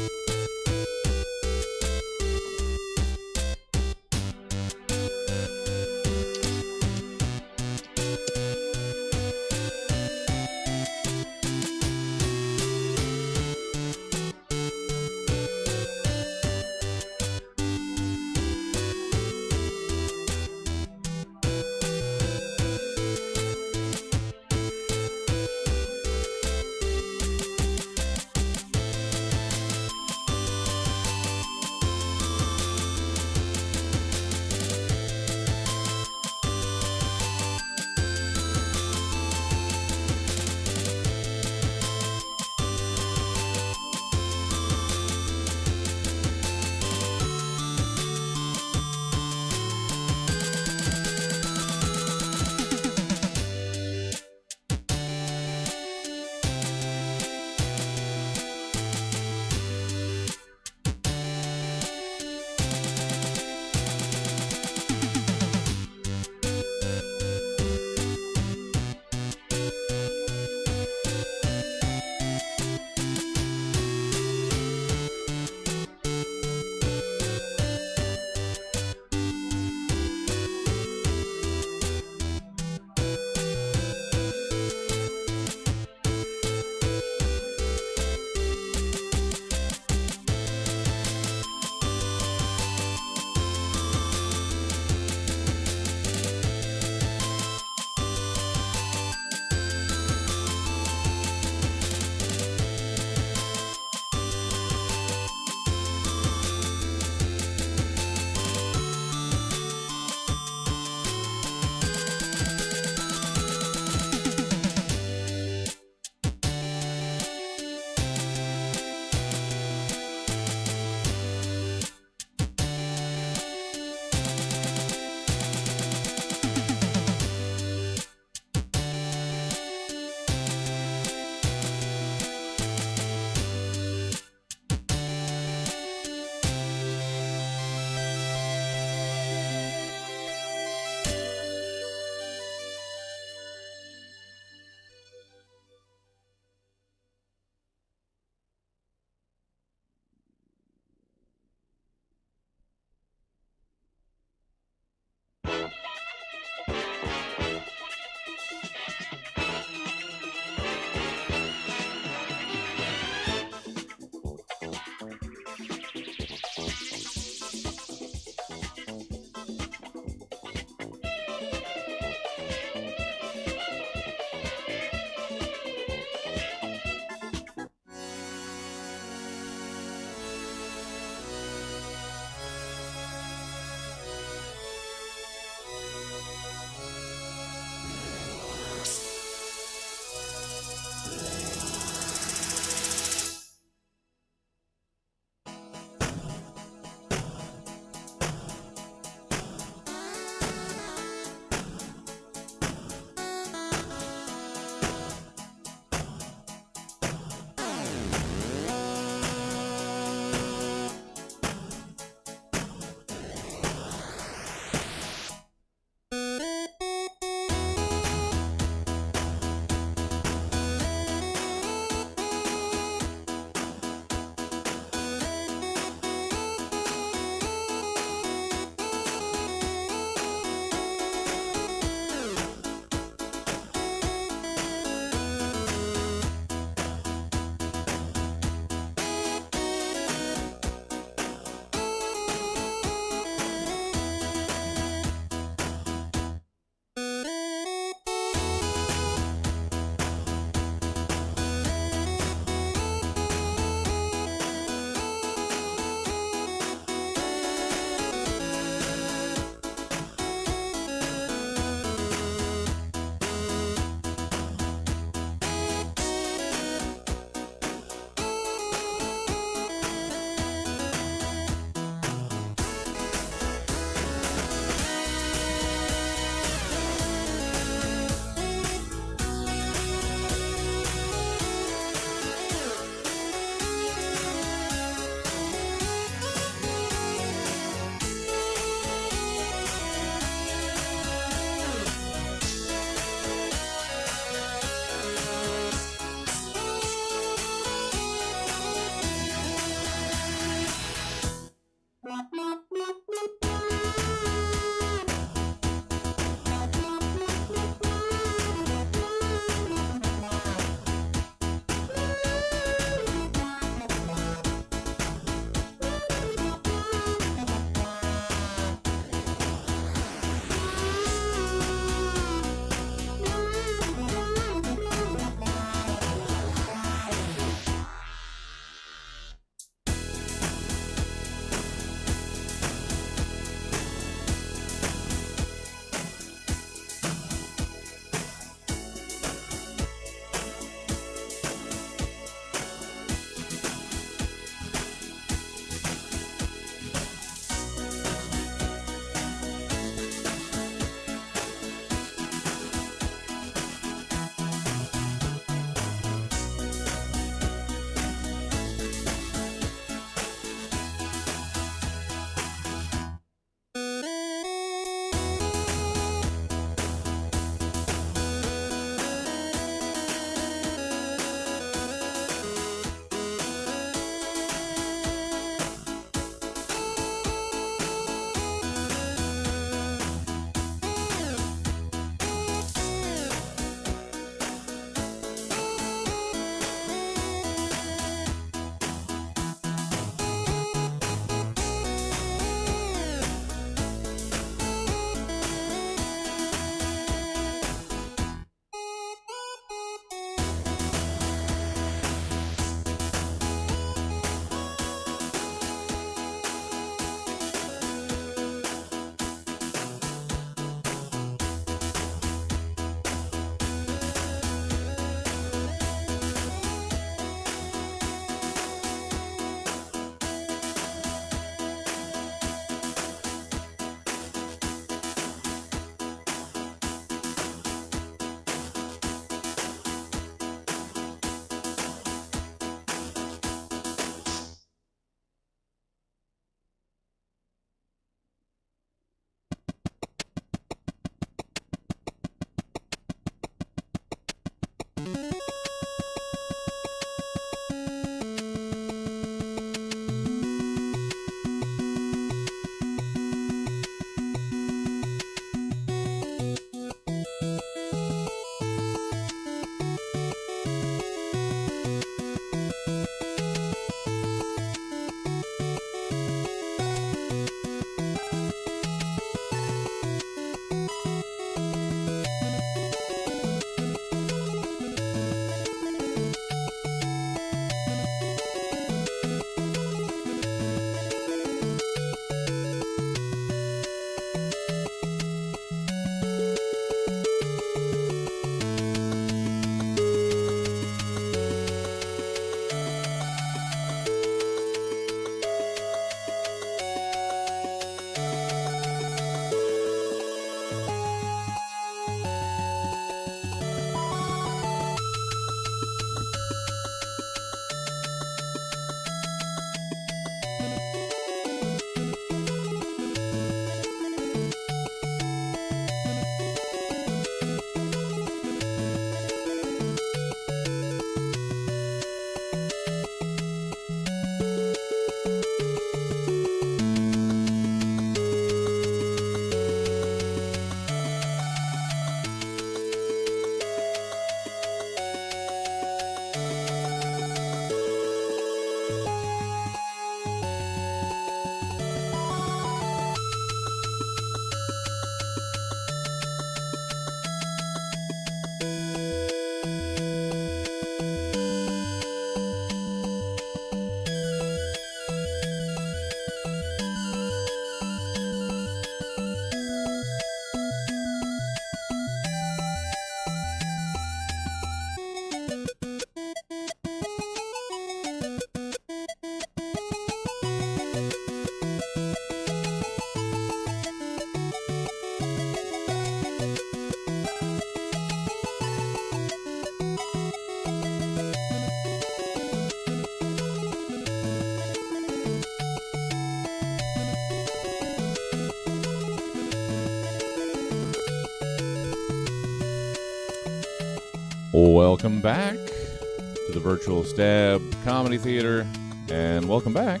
Welcome back to the Virtual Stab Comedy Theater, and welcome back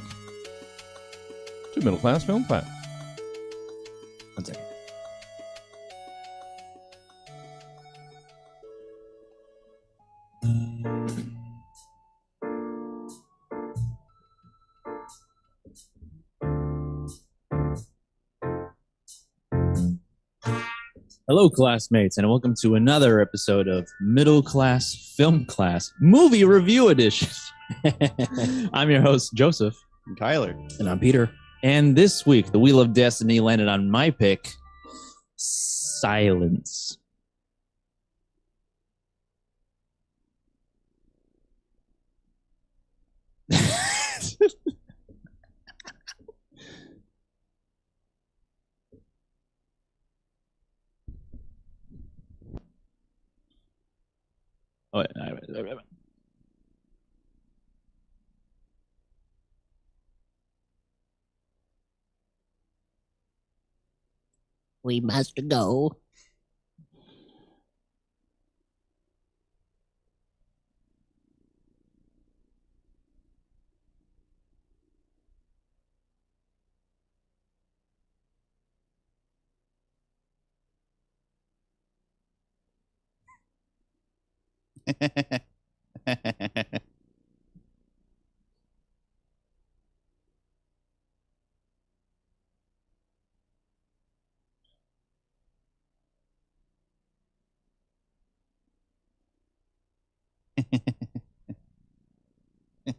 to Middle Class Film Class. One second. Hello, classmates, and welcome to another episode of Middle Class Film Class Movie Review Edition. I'm your host, Joseph. I'm Tyler. And I'm Peter. And this week, the Wheel of Destiny landed on my pick, Silence. Oh, wait. We must go. I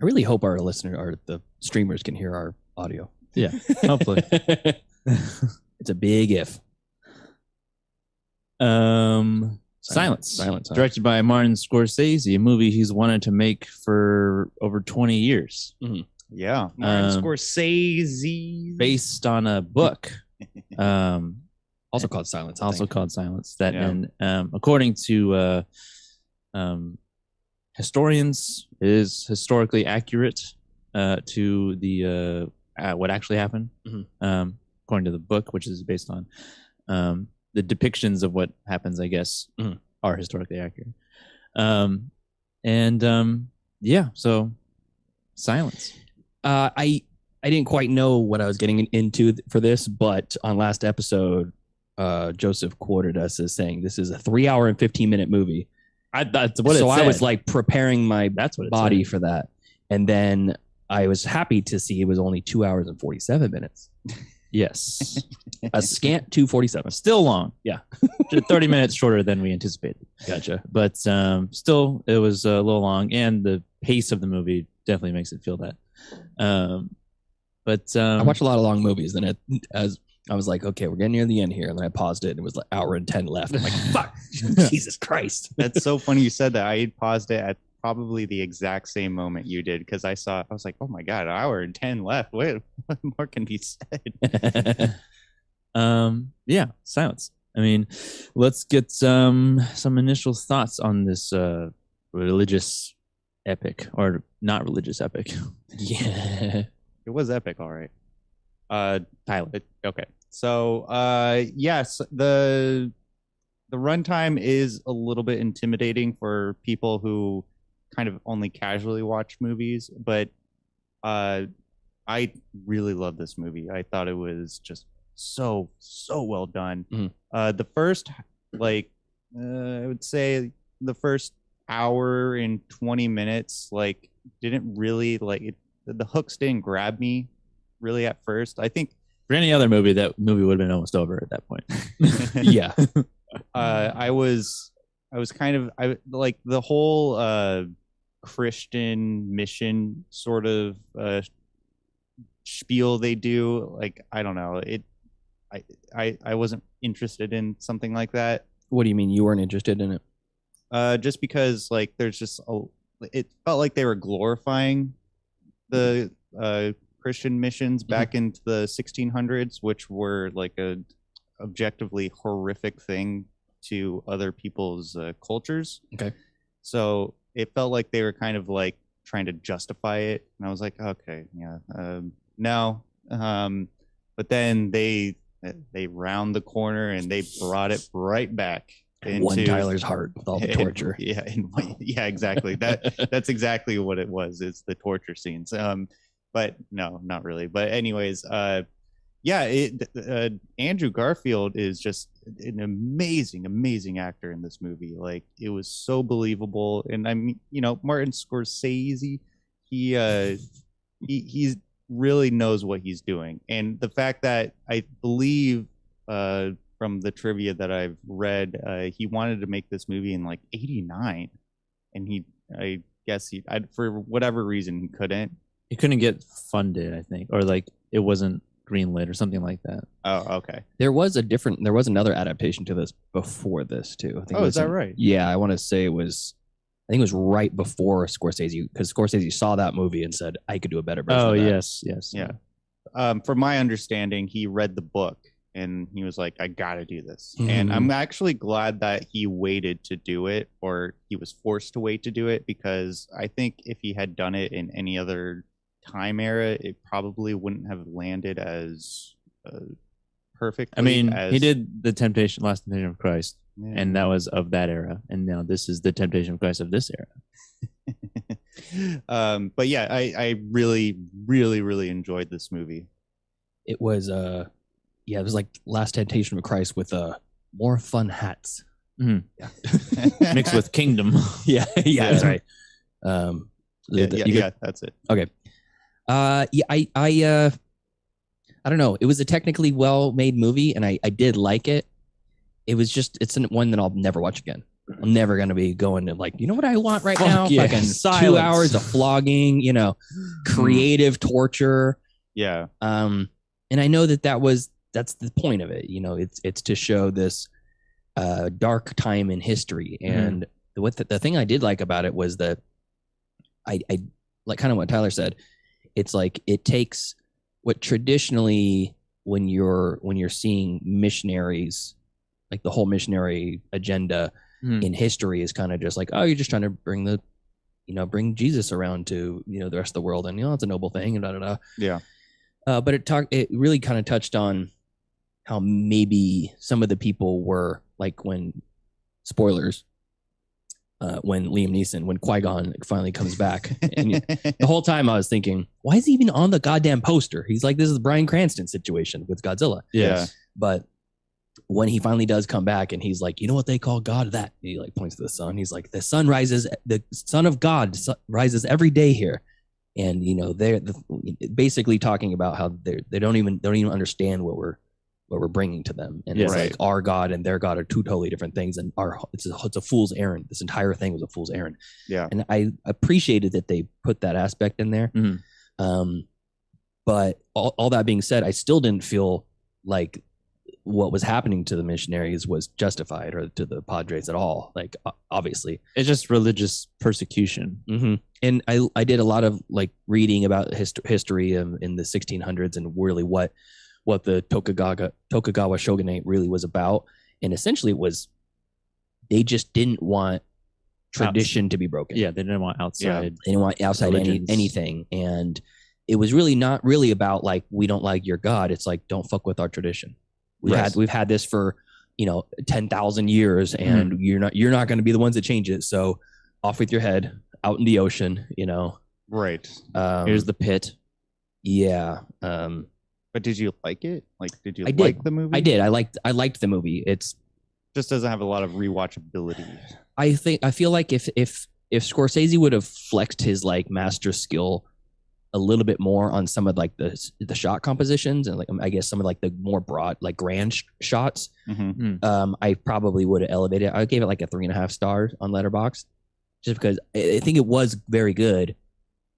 really hope our listener or the streamers can hear our audio. Yeah, hopefully. It's a big if. Silence. Silence. Huh? Directed by Martin Scorsese, a movie he's wanted to make for over 20 years. Yeah. Martin Um, Scorsese. Based on a book. Also called Silence. I Also think. called Silence. That Yeah. and according to historians, is historically accurate to the what actually happened. According to the book, which is based on the depictions of what happens, I guess, are historically accurate. Yeah, so Silence. I didn't quite know what I was getting into for this, but on last episode, Joseph quoted us as saying this is a 3 hour and 15-minute movie. That's what it So I said. was like preparing my That's what it body said. for that, and then I was happy to see it was only 2 hours and 47 minutes. Yes. A scant 2:47. Still long. Yeah. 30 minutes shorter than we anticipated. Gotcha. But still, it was a little long, and the pace of the movie definitely makes it feel that. I watch a lot of long movies, and as I was like, okay, we're getting near the end here, and then I paused it, and it was like hour and 10 left. I'm like, fuck, Jesus Christ. That's so funny you said that. I had paused it at probably the exact same moment you did because I was like, oh my God, an hour and 10 left. What more can be said? Yeah, Silence. I mean, let's get some initial thoughts on this religious epic, or not religious epic. Yeah. It was epic, all right. Tyler. Okay. So, yes, the runtime is a little bit intimidating for people who kind of only casually watch movies, but I really love this movie. I thought it was just so well done. The first, I would say the first hour and 20 minutes, didn't really the hooks didn't grab me really at first. I think For any other movie, that movie would have been almost over at that point. Yeah. I was kind of like the whole Christian mission sort of spiel they do. Like, I don't know, I wasn't interested in something like that. What do you mean you weren't interested in it? Just because there's just it felt like they were glorifying the Christian missions back into the 1600s, which were a objectively horrific thing to other people's cultures. Okay. So it felt like they were kind of trying to justify it, and I was like, okay, yeah, no. But then they round the corner and they brought it right back. into Tyler's heart with all the torture. Yeah, exactly. That's exactly what it was. It's the torture scenes. But no, not really. But anyways, Andrew Garfield is just an amazing actor in this movie. Like, it was so believable. And I mean, Martin Scorsese, he really knows what he's doing. And the fact that I believe from the trivia that I've read, he wanted to make this movie in like '89, and I guess for whatever reason he couldn't. It couldn't get funded, I think, or like it wasn't greenlit or something like that. Oh, okay. There was another adaptation to this before this too. I think is that right? Yeah, I want to say I think it was right before Scorsese, because Scorsese saw that movie and said, I could do a better version of that. Yes. Yeah. From my understanding, he read the book and he was like, I gotta do this. Mhm. And I'm actually glad that he waited to do it, or he was forced to wait to do it, because I think if he had done it in any other time era, it probably wouldn't have landed as perfectly. I mean, as, he did Last Temptation of Christ, yeah. and that was of that era. And now this is the Temptation of Christ of this era. But yeah, I really, really, really enjoyed this movie. It was it was like Last Temptation of Christ with more fun hats. Mm-hmm. Mixed with Kingdom. yeah, that's right. That's it. Okay. I don't know. It was a technically well-made movie, and I did like it. It was just, it's one that I'll never watch again. I'm never gonna be going to, like, you know what I want right now? Yeah. Fucking Silence. 2 hours of flogging, creative torture. Yeah. And I know that's the point of it. It's to show this dark time in history. And the thing I did like about it was that I like kind of what Tyler said. It's like it takes what traditionally when you're seeing missionaries, like the whole missionary agenda in history is kind of just like, oh, you're just trying to bring Jesus around to the rest of the world, and it's a noble thing, and da da da. Yeah. But it really kind of touched on how maybe some of the people were like, when spoilers, when Qui-Gon finally comes back, and the whole time I was thinking, why is he even on the goddamn poster? He's like, this is the Bryan Cranston situation with Godzilla. Yeah. But when he finally does come back, and he's like, you know what they call God? That. And he like points to the sun. He's like, the son of God rises every day here. And they're basically talking about how they don't even understand what we're bringing to them, and it's like our God and their God are two totally different things, and it's a fool's errand. This entire thing was a fool's errand. Yeah, and I appreciated that they put that aspect in there. Mm-hmm. But all that being said, I still didn't feel like what was happening to the missionaries was justified, or to the Padres at all. Like, obviously, it's just religious persecution. Mm-hmm. And I did a lot of like reading about history in the 1600s, and really what the Tokugawa shogunate really was about. And essentially it was, they just didn't want tradition to be broken. Yeah, they didn't want outside. Yeah. They didn't want outside anything. And it was really not really about like, we don't like your God. It's like, don't fuck with our tradition. We've had this for 10,000 years, and you're not going to be the ones that change it. So off with your head, out in the ocean. Right. Here's the pit. Yeah. But did you like it? Like, did you like the movie? I did. I liked the movie. It's just doesn't have a lot of rewatchability. I feel like if Scorsese would have flexed his like master skill a little bit more on some of like the shot compositions, and like I guess some of like the more broad, like grand shots, I probably would have elevated it. I gave it like a 3.5 stars on Letterboxd, just because I think it was very good,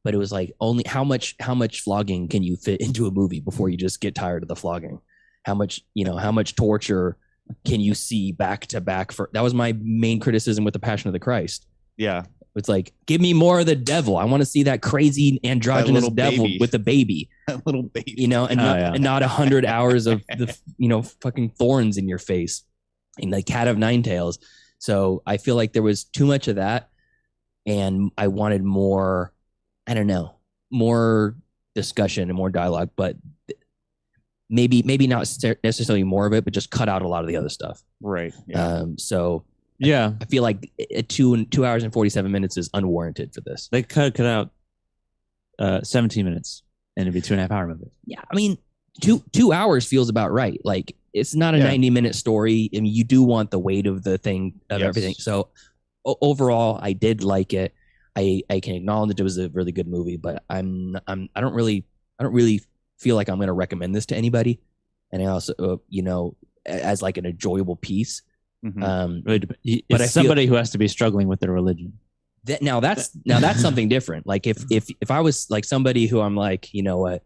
but it was like, only how much flogging can you fit into a movie before you just get tired of the flogging? How much torture can you see back to back? That was my main criticism with the Passion of the Christ. Yeah. It's like, give me more of the devil. I want to see that crazy androgynous devil with the baby. That little baby. And not 100 hours of the fucking thorns in your face and the Cat of Nine Tails. So I feel like there was too much of that, and I wanted more, I don't know, more discussion and more dialogue, but maybe not necessarily more of it, but just cut out a lot of the other stuff. Right. Yeah. So Yeah, I feel like 2 hours and 47 minutes is unwarranted for this. they cut out 17 minutes, and it'd be 2.5 hour movie. Yeah, I mean, 2 hours feels about right. Like it's not a Yeah. 90-minute story. I mean, you do want the weight of the thing of Yes. everything. So overall, I did like it. I can acknowledge that it was a really good movie, but I don't really feel like I'm going to recommend this to anybody. And I also, as like an enjoyable piece. Mhm. It's But I feel- somebody who has to be struggling with their religion. Now that's something different. Like if I was like somebody who I'm like, you know what,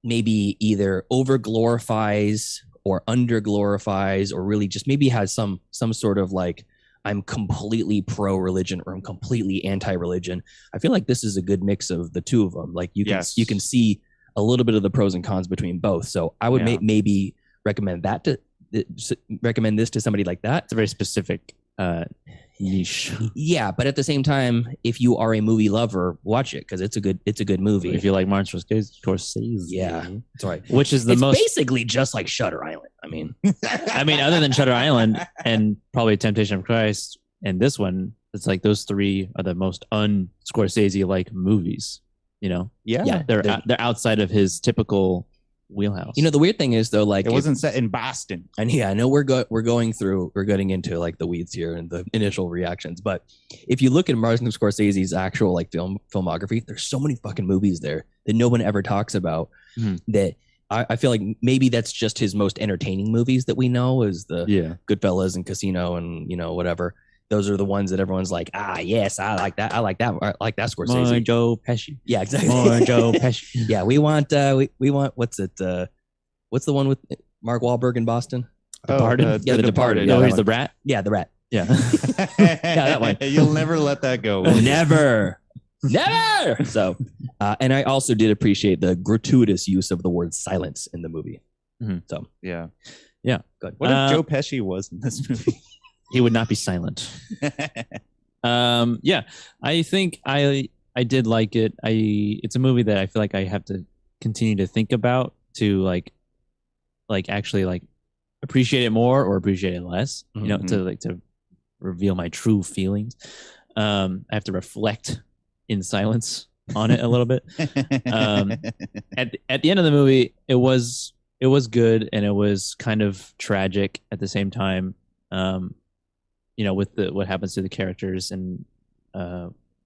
maybe either over glorifies or under glorifies, or really just maybe has some sort of like, I'm completely pro religion or I'm completely anti religion. I feel like this is a good mix of the two of them. Like you can Yes. you can see a little bit of the pros and cons between both. So I would Yeah. maybe recommend this to somebody like that. It's a very specific niche. Yeah, but at the same time, if you are a movie lover, watch it because it's a good movie. If you like Martin Scorsese, Yeah. Sorry, which is the it's most. basically just like Shutter Island. I mean, I mean, other than Shutter Island and probably Temptation of Christ and this one, it's like those three are the most un-Scorsese like movies. You know, Yeah. they're outside of his typical wheelhouse. the weird thing is though, like It wasn't set in Boston. And yeah, I know we're getting into like the weeds here and the initial reactions, but if you look at Martin Scorsese's actual like filmography, there's so many fucking movies there that no one ever talks about. Mhm. That I feel like maybe that's just his most entertaining movies that we know is the yeah, Goodfellas and Casino and whatever. Those are the ones that everyone's like, yes, I like that. I like that. I like that Scorsese. more Joe Pesci. Yeah, exactly. More Joe Pesci. Yeah, we want we want what's it? What's the one with Mark Wahlberg in Boston? Departed? Yeah, The Departed. No, Yeah, he's that the rat. Yeah, the rat. Yeah. that one. You'll never let that go. Never. Never. So, and I also did appreciate the gratuitous use of the word silence in the movie. Mhm. So, Yeah. Yeah. good. What if Joe Pesci was in this movie? He would not be silent. Yeah, I think I did like it. It's a movie that I feel like I have to continue to think about to like actually like appreciate it more or appreciate it less. To reveal my true feelings. I have to reflect in silence on it a little bit. At the end of the movie, it was good and it was kind of tragic at the same time. With what happens to the characters and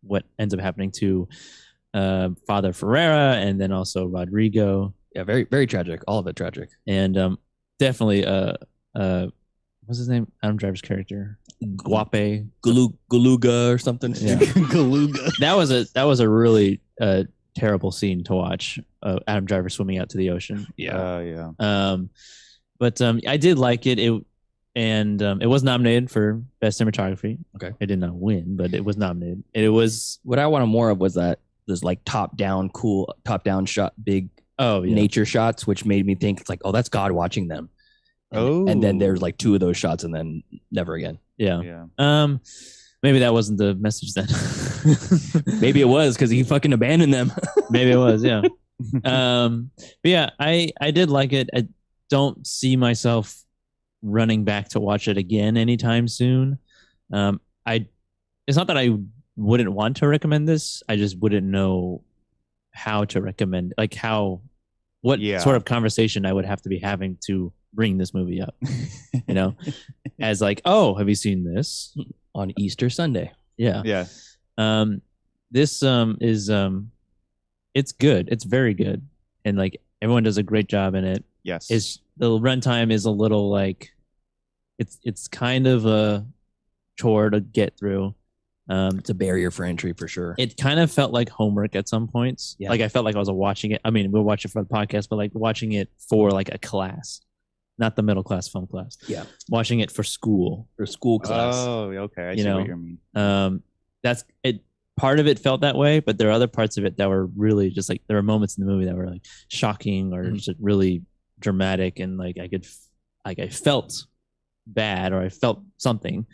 what ends up happening to Father Ferreira and then also Rodrigo. Yeah, very, very tragic. All of it tragic. And definitely what's his name? Adam Driver's character, Guape Galuga or something. Yeah. Galuga. That was a really terrible scene to watch. Adam Driver swimming out to the ocean. Yeah. But I did like it. It was nominated for best cinematography. Okay. It did not win, but it was nominated. It was What I wanted more of was that there's like top down shot, big nature shots, which made me think it's like, oh, that's God watching them. And then there's like two of those shots and then never again. Yeah. Maybe that wasn't the message then. Maybe it was because he fucking abandoned them. Maybe it was, yeah. But yeah, I did like it. I don't see myself running back to watch it again anytime soon. It's not that I wouldn't want to recommend this. I just wouldn't know how to recommend, like what sort of conversation I would have to be having to bring this movie up, as like, oh, have you seen this on Easter Sunday? Yeah. Yeah. This is it's good. It's very good. And like everyone does a great job in it. Yes. The runtime is a little like it's kind of a chore to get through. It's a barrier for entry for sure. It kind of felt like homework at some points. Yeah. Like I felt like I was watching it. I mean, we'll watch it for the podcast, but like watching it for like a class, not the middle class film class. Yeah. Watching it for school. For school class. Oh, okay. I see what you mean. That's it. Part of it felt that way, but there are other parts of it that were really just like, there were moments in the movie that were like shocking or just really dramatic. And like, I felt bad or I felt something,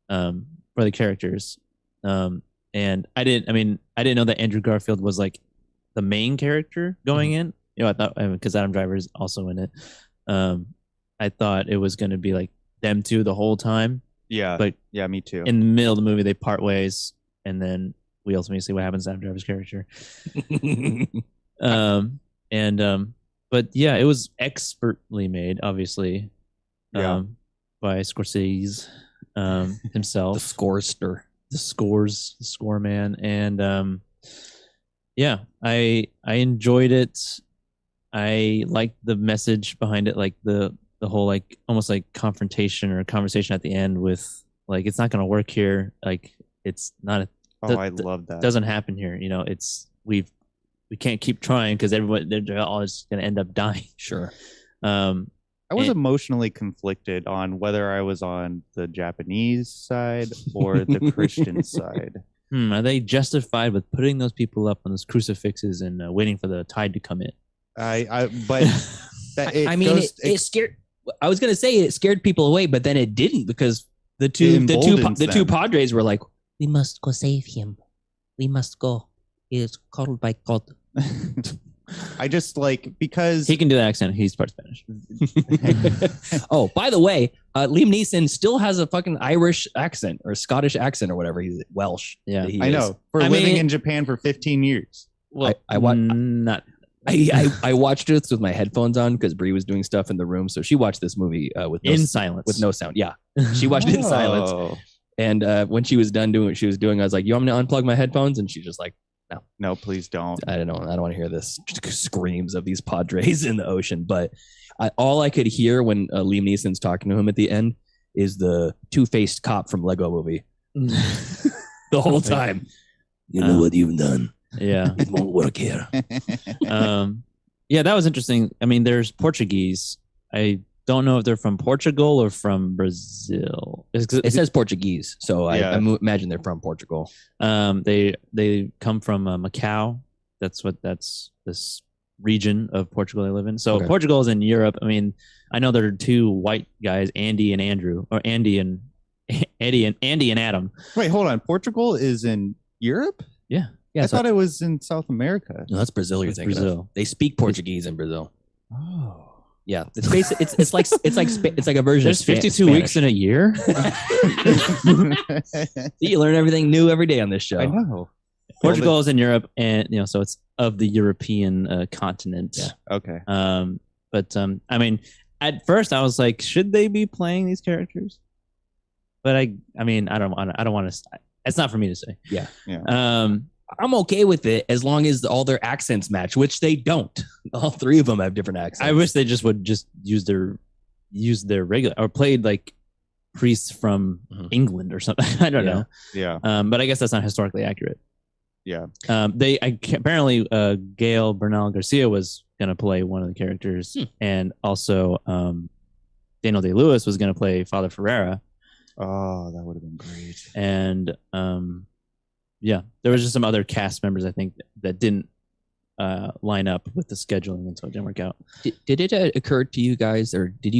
for the characters. And I didn't know that Andrew Garfield was like the main character going in. I thought, because Adam Driver is also in it. I thought it was going to be like them two the whole time. Yeah, But yeah, me too. in the middle of the movie, they part ways, and then we ultimately see what happens to Adam Driver's character. But yeah, it was expertly made, obviously, Yeah. by Scorsese himself. The scorester. The score man, and yeah, I enjoyed it. I liked the message behind it, like the whole like almost like confrontation or conversation at the end with like it's not going to work here, like it's not I love that. doesn't happen here, you know, it's we can't keep trying because everyone they're all just going to end up dying. Sure. I was emotionally conflicted on whether I was on the Japanese side or the Christian side. Are they justified with putting those people up on those crucifixes and waiting for the tide to come in? But that it scared. I was gonna say it scared people away, but then it didn't because the two padres were like, "We must go save him. We must go. He is called by God." I just like because he can do the accent. He's part Spanish. Oh, by the way, Liam Neeson still has a fucking Irish accent or Scottish accent or whatever. He's Welsh. Yeah, I know. For living in Japan for 15 years. Well, I watched this with my headphones on because Brie was doing stuff in the room, so she watched this movie with silence, with no sound. Yeah, she watched it in silence. And when she was done doing what she was doing, I was like, "You want me to unplug my headphones?" And she's just like, No, please don't. I don't want to hear this screams of these padres in the ocean. But all I could hear when Liam Neeson's talking to him at the end is the two-faced cop from Lego Movie the whole time. You know what you've done. Yeah, it won't work here. Yeah, that was interesting. I mean, there's Portuguese. I don't know if they're from Portugal or from Brazil. It says Portuguese, so Yeah. I imagine they're from Portugal. They come from Macau. That's this region of Portugal they live in. So Okay. Portugal is in Europe. I mean, I know there are two white guys, Andy and Andrew, or Andy and Andy and Adam. Wait, hold on. Portugal is in Europe? Yeah. I thought it was in South America. No, that's Brazil. You're It's thinking Brazil. of. They speak Portuguese in Brazil. Oh. Yeah, it's basically it's like a version. There's of 52 weeks in a year. You learn everything new every day on this show. I know. Portugal is in Europe, and so it's of the European continent. Yeah. Okay. But I mean, at first I was like, should they be playing these characters? But I mean, I don't want to. It's not for me to say. Yeah. I'm okay with it as long as all their accents match, which they don't. All three of them have different accents. I wish they just would just use their regular or played like priests from England or something. I don't know. Yeah. But I guess that's not historically accurate. Yeah. Apparently Gail Bernal Garcia was gonna play one of the characters, and also Daniel Day-Lewis was gonna play Father Ferreira. Oh, that would have been great. And yeah, there was just some other cast members I think that didn't line up with the scheduling, and so it didn't work out. Did it occur to you guys, or did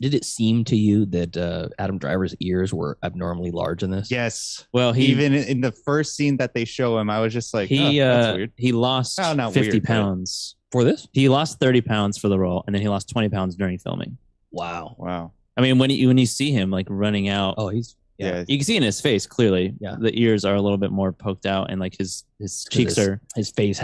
it seem to you that Adam Driver's ears were abnormally large in this? Yes. Well, even in the first scene that they show him, I was just like, he that's weird. he lost not 50 weird, but- pounds for this. He lost 30 pounds for the role, and then he lost 20 pounds during filming. Wow. Wow. I mean, when you see him like running out, Yeah. you can see in his face clearly. Yeah. The ears are a little bit more poked out, and like his cheeks are. His face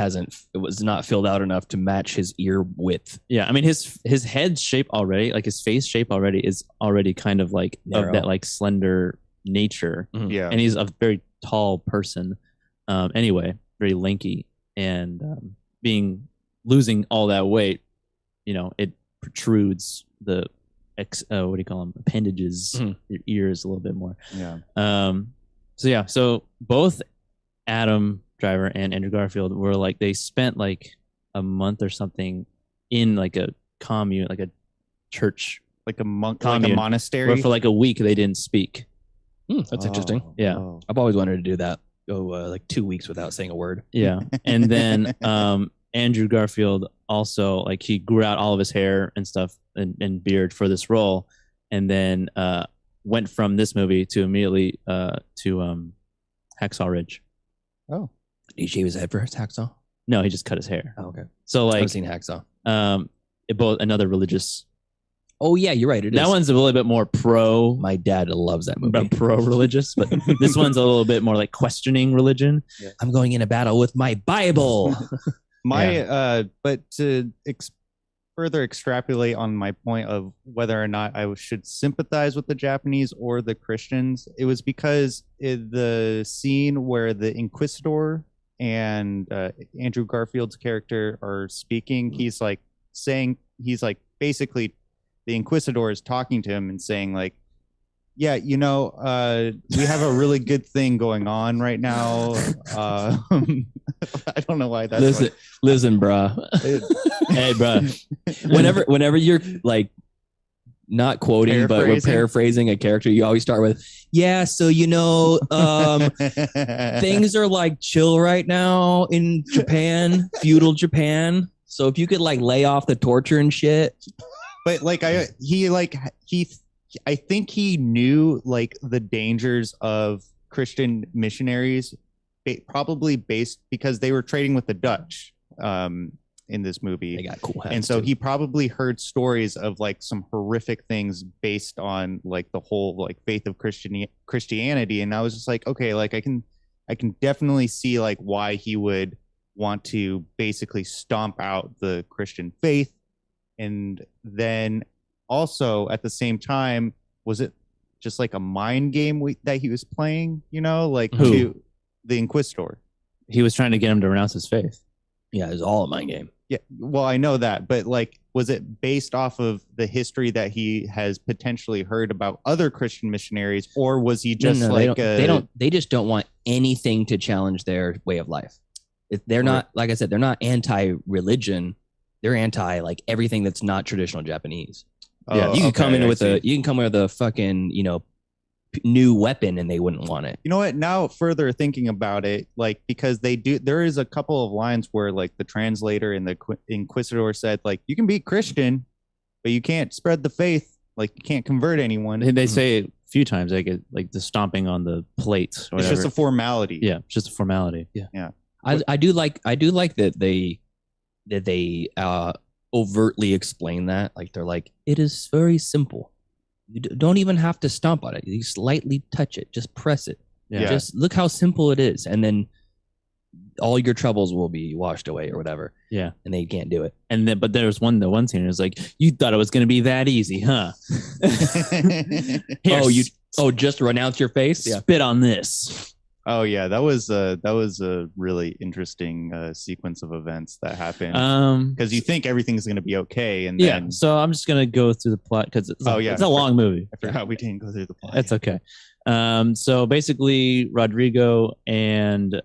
was not filled out enough to match his ear width. Yeah, I mean his head shape already, like his face shape already is already kind of like Narrow. of that like slender nature. Yeah. And he's a very tall person. Anyway, very lanky, and losing all that weight, it protrudes the what do you call them, appendages, your ears a little bit more. Yeah. So both Adam Driver and Andrew Garfield were like, they spent like a month or something in like a commune, like a church, like a monk, commune, like a monastery, where for like a week they didn't speak. That's interesting. Yeah. I've always wanted to do that. Go like 2 weeks without saying a word. Yeah. And then Andrew Garfield also, like, he grew out all of his hair and stuff and beard for this role, and then went from this movie to immediately to Hacksaw Ridge. Oh. Did he shave his head for his Hacksaw? No, he just cut his hair. Oh, okay. So like, I've seen Hacksaw. Both another religious Oh yeah, you're right. It That is. one's a little bit more My dad loves that movie. pro-religious, but this one's a little bit more like questioning religion. I'm going into battle with my Bible. But to further extrapolate on my point of whether or not I should sympathize with the Japanese or the Christians, it was because the scene where the Inquisitor and Andrew Garfield's character are speaking, he's like basically the Inquisitor is talking to him and saying like, yeah, we have a really good thing going on right now. I don't know why that's listen, bruh. Hey, bruh. Whenever you're like not quoting, but we're paraphrasing a character, you always start with, yeah, so things are like chill right now in Japan, feudal Japan. So if you could like lay off the torture and shit. But like I think he knew like the dangers of Christian missionaries, probably based because they were trading with the Dutch in this movie. They got cool hats and so too. he probably heard stories of like some horrific things based on like the whole like faith of Christianity. And I was just like, okay, like I can definitely see like why he would want to basically stomp out the Christian faith. And then also at the same time, was it just like a mind game that he was playing, like to the Inquisitor? He was trying to get him to renounce his faith. Yeah, it was all a mind game. Yeah, well, I know that, but like, was it based off of the history that he has potentially heard about other Christian missionaries, or was he just they just don't want anything to challenge their way of life. They're not, like I said, they're not anti-religion. They're anti like everything that's not traditional Japanese. Yeah, you can come in with a fucking new weapon and they wouldn't want it. You know what? Now further thinking about it, like because there is a couple of lines where like the translator and the Inquisitor said like you can be Christian, but you can't spread the faith. Like you can't convert anyone. They say it a few times, like the stomping on the plates. Or it's just a formality. Yeah, it's just a formality. Yeah. I do like that they overtly explain that. Like they're like, it is very simple. You don't even have to stomp on it. You slightly touch it. Just press it. Yeah. Just look how simple it is, and then all your troubles will be washed away or whatever. Yeah, and they can't do it. And then, but there's one scene. It was like, you thought it was going to be that easy, huh? Here, just renounce your faith. Spit on this. Oh yeah, that was a really interesting sequence of events that happened. Because you think everything's going to be okay, and then so I'm just gonna go through the plot because it's a long movie. I forgot we didn't go through the plot. That's okay. So basically, Rodrigo and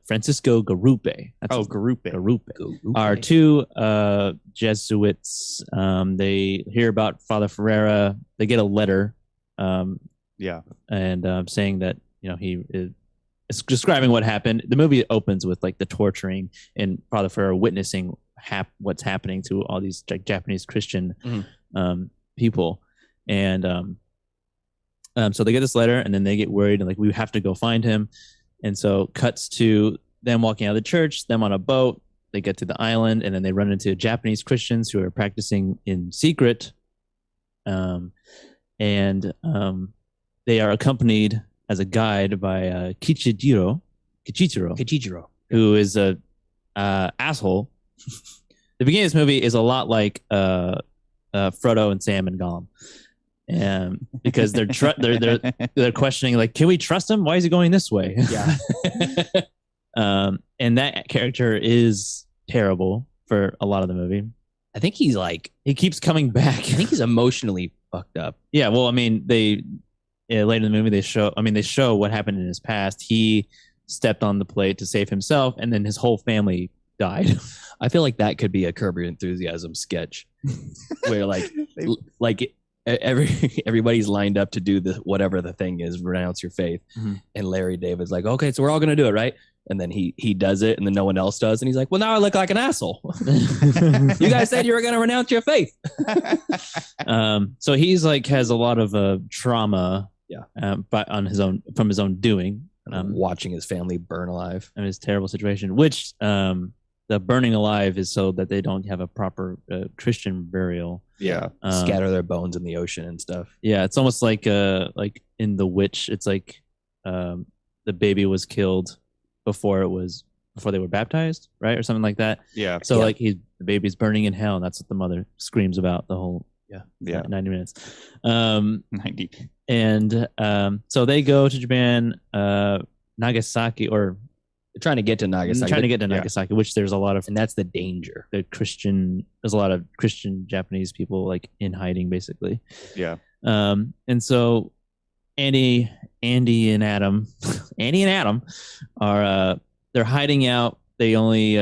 Francisco Garupe. Garupe are two Jesuits. They hear about Father Ferreira. They get a letter. And saying that it's describing what happened. The movie opens with like the torturing and Father Ferreira witnessing what's happening to all these like Japanese Christian people, and so they get this letter and then they get worried and like we have to go find him, and so cuts to them walking out of the church, them on a boat. They get to the island and then they run into Japanese Christians who are practicing in secret, they are accompanied as a guide by Kichijiro, who is a asshole. The beginning of this movie is a lot like Frodo and Sam and Gollum, because they're questioning like, can we trust him? Why is he going this way? Yeah. And that character is terrible for a lot of the movie. I think he keeps coming back. I think he's emotionally fucked up. Yeah. Well, I mean, later in the movie, they show what happened in his past. He stepped on the plate to save himself, and then his whole family died. I feel like that could be a Curb Your Enthusiasm sketch, where everybody's lined up to do whatever the thing is, renounce your faith, and Larry David's like, okay, so we're all gonna do it, right? And then he does it, and then no one else does, and he's like, well, now I look like an asshole. You guys said you were gonna renounce your faith. So he's like has a lot of trauma. But from his own doing, watching his family burn alive in his terrible situation, which the burning alive is so that they don't have a proper Christian burial. Yeah. Scatter their bones in the ocean and stuff. Yeah, it's almost like in The Witch, it's like the baby was killed before they were baptized, right, or something like that. Yeah. So like the baby's burning in hell, and that's what the mother screams about the whole 90 minutes. 90. And so they go to Japan, Nagasaki, or They're trying to get to Nagasaki. trying to get to Nagasaki, which there's a lot of and that's the danger. there's a lot of Christian Japanese people like in hiding, basically. Yeah. And so Andy and Adam, Andy and Adam are they're hiding out. They only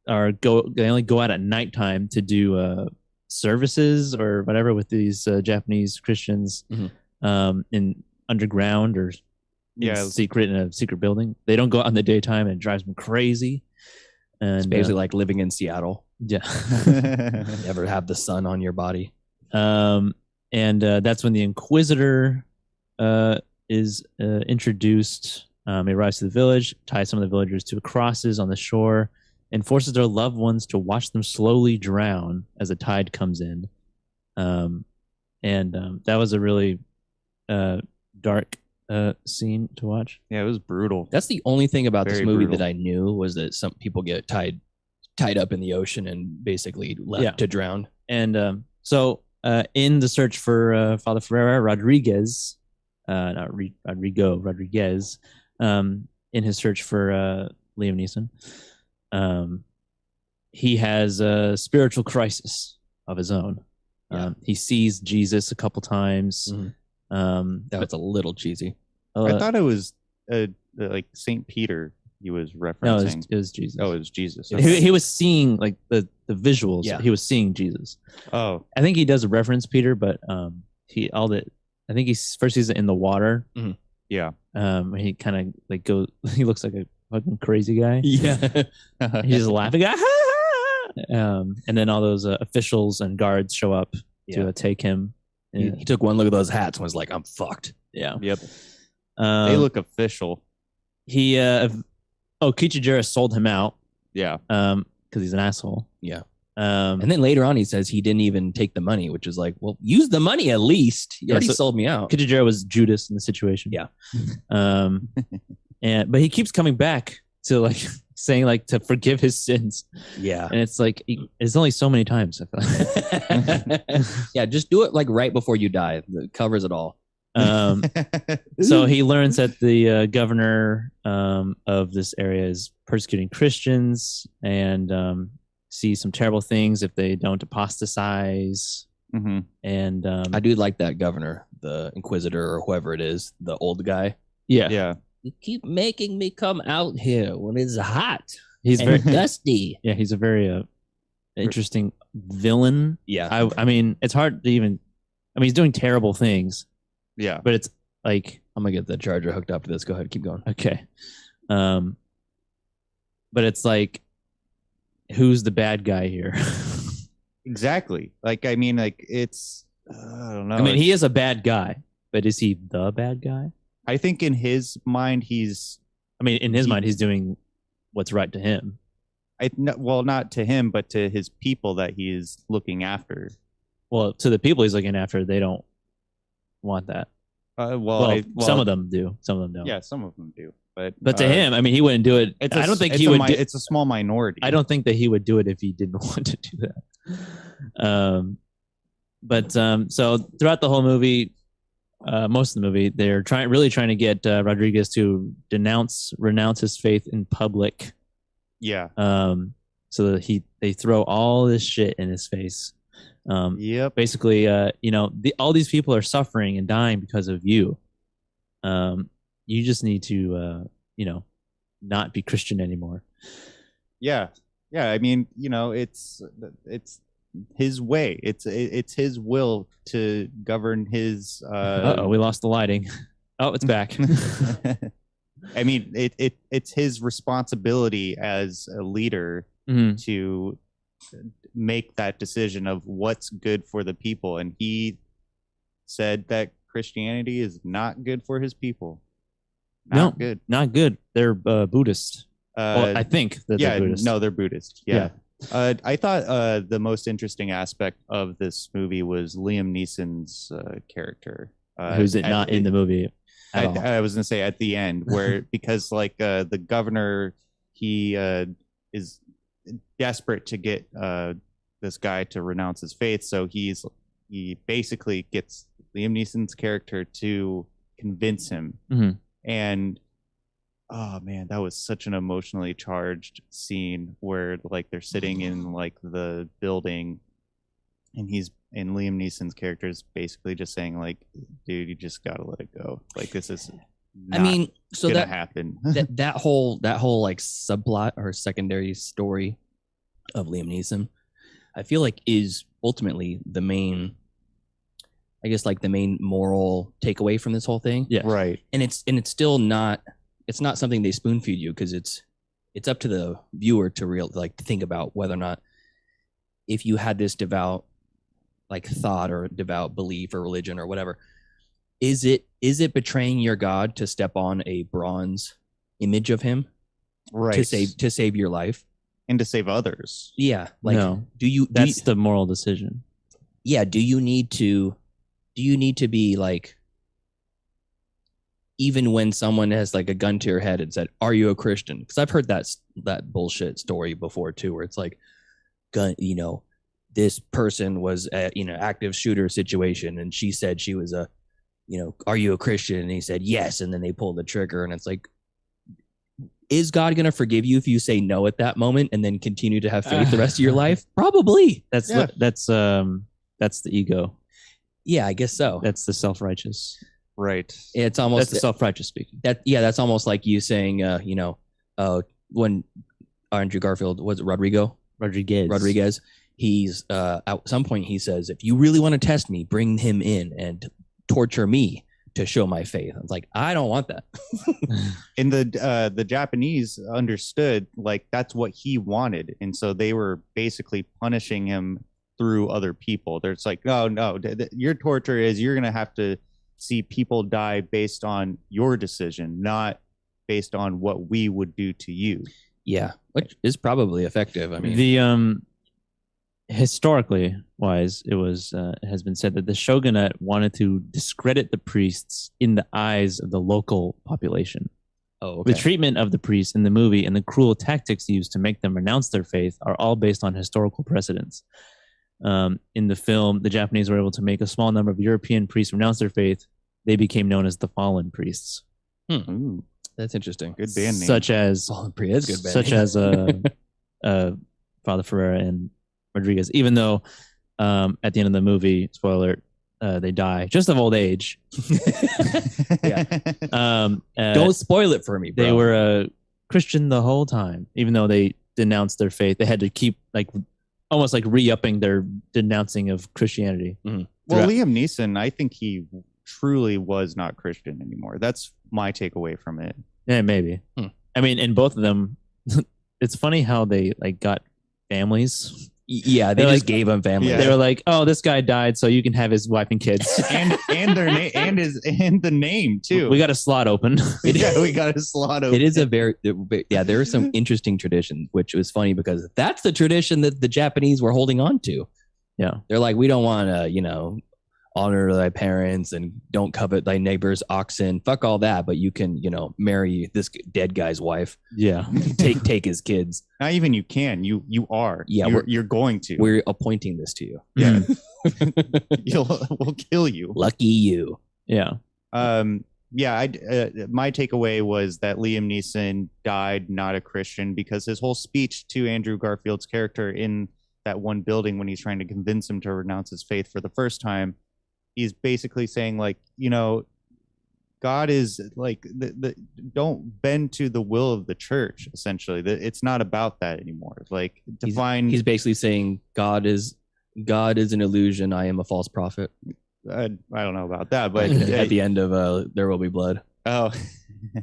go out at nighttime to do services or whatever with these Japanese Christians in underground or in a secret building. They don't go out in the daytime, and it drives them crazy. And It's basically like living in Seattle. yeah. Never have the sun on your body. And that's when the Inquisitor is introduced. He arrives to the village, ties some of the villagers to crosses on the shore, and forces their loved ones to watch them slowly drown as the tide comes in. That was a really dark scene to watch. Yeah, it was brutal. That's the only thing about this Very movie brutal. that I knew was that some people get tied up in the ocean and basically left to drown. And so in the search for Father Ferreira, Rodriguez, Rodriguez, in his search for Liam Neeson, he has a spiritual crisis of his own. He sees Jesus a couple times. That was a little cheesy. I thought it was like Saint Peter he was referencing. No, it was Jesus. Oh, it was Jesus. He was seeing like the visuals. Yeah. He was seeing Jesus. Oh, I think he does reference Peter, but I think he's first sees it in the water. yeah. He kind of like goes. He looks like a fucking crazy guy. Yeah. He's just laughing. And then all those officials and guards show up to take him. He took one look at those hats and was like, I'm fucked. Yeah. Yep. They look official. Kichijira sold him out. Yeah. Because he's an asshole. Yeah. And And then later on, he says he didn't even take the money, which is like, well, use the money at least. You already sold me out. Kichijira was Judas in the situation. Yeah. But he keeps coming back to like saying like to forgive his sins. Yeah. And it's like it's only so many times. I feel like. Yeah, just do it like right before you die. It covers it all. So he learns that the governor of this area is persecuting Christians and sees some terrible things if they don't apostatize. Mm-hmm. And I do like that governor, the Inquisitor or whoever it is, the old guy. yeah, Yeah. You keep making me come out here when it's hot he's and very dusty. yeah, he's a very interesting villain. Yeah. I mean, it's hard to even. I mean, he's doing terrible things, Yeah. but it's like I'm gonna get the charger hooked up to this. Go ahead, keep going. okay, but it's like, who's the bad guy here? Exactly. Like, I mean, like it's, I don't know. I mean, he is a bad guy, but is he the bad guy? I think in his mind, he's, I mean, in his mind, he's doing what's right to him. well, not to him, but to his people that he is looking after. Well, to the people he's looking after, they don't want that. Well, Some of them do. Some of them don't. Yeah, some of them do. But to him, I mean, he wouldn't do it. I don't think he would. It's a small minority. I don't think that he would do it if he didn't want to do that. So throughout the whole movie, most of the movie, they're really trying to get Rodriguez to renounce his faith in public. Yeah. So that they throw all this shit in his face. Yep. Basically, all these people are suffering and dying because of you. You just need to, not be Christian anymore. Yeah. Yeah. I mean, it's his way. It's his will to govern his. We lost the lighting. Oh, it's back. I mean, it's his responsibility as a leader to make that decision of what's good for the people, and he said that Christianity is not good for his people. Not good. Not good. They're Buddhist. Well, I think that yeah, they're Buddhist. no, they're Buddhist. Yeah. I thought the most interesting aspect of this movie was Liam Neeson's character. Who's it not in the movie at all? I was gonna say at the end where because like the governor, he is desperate to get this guy to renounce his faith, so he basically gets Liam Neeson's character to convince him. And oh man, that was such an emotionally charged scene where like they're sitting in like the building and Liam Neeson's character is basically just saying like, dude, you just gotta let it go. Like this is so gonna that happen. that whole like subplot or secondary story of Liam Neeson, I feel like is ultimately the main, I guess, like the main moral takeaway from this whole thing. Yeah. Right. And it's still not, it's not something they spoon feed you, because it's up to the viewer to think about whether or not, if you had this devout like thought or devout belief or religion or whatever, is it betraying your God to step on a bronze image of him, Right. to save your life and to save others? Yeah. Like, No. do That's the moral decision. yeah, do you need to be like, even when someone has like a gun to your head and said, "Are you a Christian?" Because I've heard that bullshit story before too, where it's like, gun, this person was a active shooter situation, and she said she was a, "Are you a Christian?" And he said yes, and then they pulled the trigger, and it's like, is God going to forgive you if you say no at that moment and then continue to have faith the rest of your life? Probably. That's that's the ego. Yeah, I guess so. That's the self-righteous. Right. It's almost That's the self-righteous speaking. That's almost like you saying, when Andrew Garfield, was it Rodriguez, he's at some point he says, if you really want to test me, bring him in and torture me to show my faith. It's like, I don't want that. And the Japanese understood like that's what he wanted, and so they were basically punishing him through other people. There's like, no, your torture is you're gonna have to see people die based on your decision, not based on what we would do to you. Yeah, which is probably effective. I mean, the historically wise, it has been said that the shogunate wanted to discredit the priests in the eyes of the local population. Oh, okay. The treatment of the priests in the movie and the cruel tactics used to make them renounce their faith are all based on historical precedents. In the film, the Japanese were able to make a small number of European priests renounce their faith. They became known as the fallen priests. Ooh, that's interesting. good band name. Such as Fallen Priest, good band such name. as Father Ferreira and Rodriguez. Even though at the end of the movie, spoiler alert, they die just of old age. Yeah. Don't spoil it for me, bro. They were a Christian the whole time, even though they denounced their faith. They had to keep like almost like re-upping their denouncing of Christianity. Well, Liam Neeson, I think he truly was not Christian anymore. That's my takeaway from it. Yeah, maybe. I mean, in both of them, it's funny how they like got families. Yeah, they just gave him family. They were like, "Oh, this guy died, so you can have his wife and kids." and their name and the name too. We got a slot open. Yeah, we got a slot open. It is a there are some interesting traditions, which was funny because that's the tradition that the Japanese were holding on to. Yeah, they're like, we don't want to, honor thy parents and don't covet thy neighbor's oxen. Fuck all that, but you can, marry this dead guy's wife. Yeah, take his kids. Not even you can. You are. Yeah, you're going to. We're appointing this to you. Yeah, we'll kill you. Lucky you. Yeah. Yeah. My takeaway was that Liam Neeson died not a Christian because his whole speech to Andrew Garfield's character in that one building when he's trying to convince him to renounce his faith for the first time, he's basically saying like, God is like don't bend to the will of the church. Essentially, it's not about that anymore. Like he's basically saying God is an illusion. I am a false prophet. I don't know about that, but at the end of There Will Be Blood. Oh,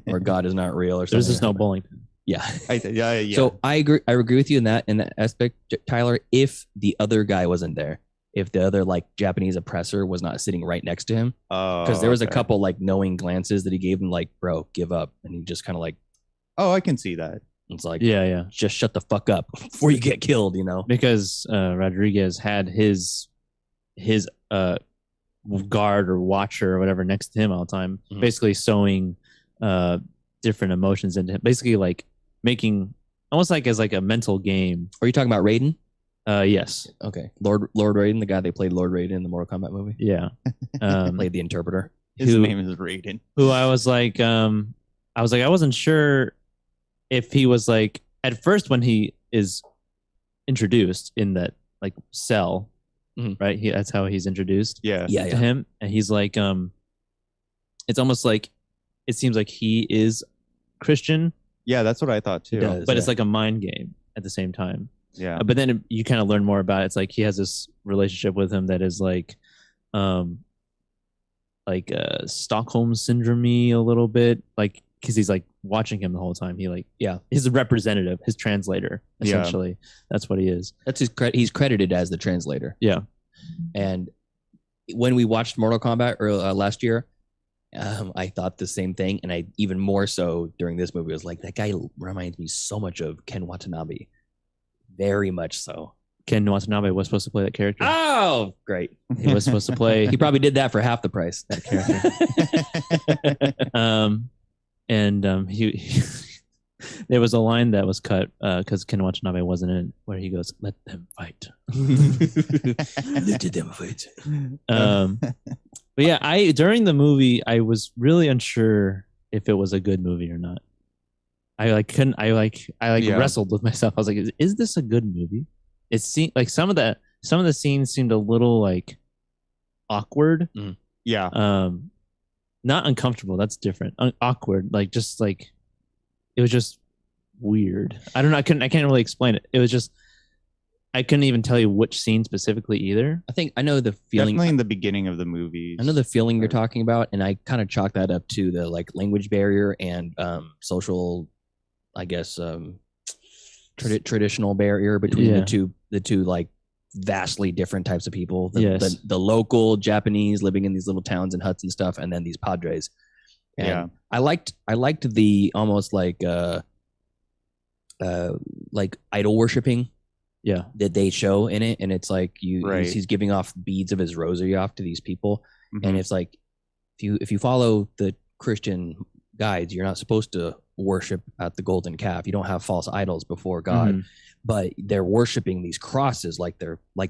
or God is not real, or something. There's just no bowling. Yeah. Yeah. So I agree with you in that aspect, Tyler. If the other guy wasn't there, if the other like Japanese oppressor was not sitting right next to him, because there was a couple like knowing glances that he gave him, like, bro, give up, and he just kind of like, oh, I can see that. It's like, Yeah. just shut the fuck up before you get killed, you know? Because Rodriguez had his guard or watcher or whatever next to him all the time, basically sowing different emotions into him, basically like making almost like as like a mental game. Are you talking about Raiden? Yes. Okay. Lord Raiden, the guy they played Lord Raiden in the Mortal Kombat movie. Yeah. Played the interpreter. His name is Raiden. Who I wasn't sure if he was like at first when he is introduced in that like cell, right? That's how he's introduced. Yeah. To him, and he's like, it's almost like it seems like he is Christian. Yeah, that's what I thought too. But it's like a mind game at the same time. Yeah. But then you kind of learn more about it. It's like he has this relationship with him that is like Stockholm syndrome a little bit, like because he's like watching him the whole time. He like his representative, his translator, essentially. Yeah. That's what he is. That's his he's credited as the translator. Yeah. And when we watched Mortal Kombat last year, I thought the same thing, and I even more so during this movie. I was like, that guy reminds me so much of Ken Watanabe, very much so. Ken Watanabe was supposed to play that character. Oh, great! He was supposed to play. He probably did that for half the price. That character. He there was a line that was cut because Ken Watanabe wasn't in it, where he goes, "Let them fight." Let them fight. But yeah, during the movie, I was really unsure if it was a good movie or not. I wrestled with myself. I was like, is this a good movie? It seemed like some of the scenes seemed a little like awkward. Yeah. Not uncomfortable. That's different. Awkward. Like just like it was just weird. I don't know. I can't really explain it. It was just I couldn't even tell you which scene specifically either. I know the feeling. Definitely in the beginning of the movie. I know the feeling you're talking about, and I kind of chalk that up to the like language barrier and social, I guess, traditional barrier between the two like vastly different types of people. The local Japanese living in these little towns and huts and stuff, and then these padres. And I liked the almost like idol worshiping. Yeah, that they show in it, and it's like he's giving off beads of his rosary off to these people, and it's like if you follow the Christian guides, you're not supposed to worship at the golden calf. You don't have false idols before God, but they're worshiping these crosses like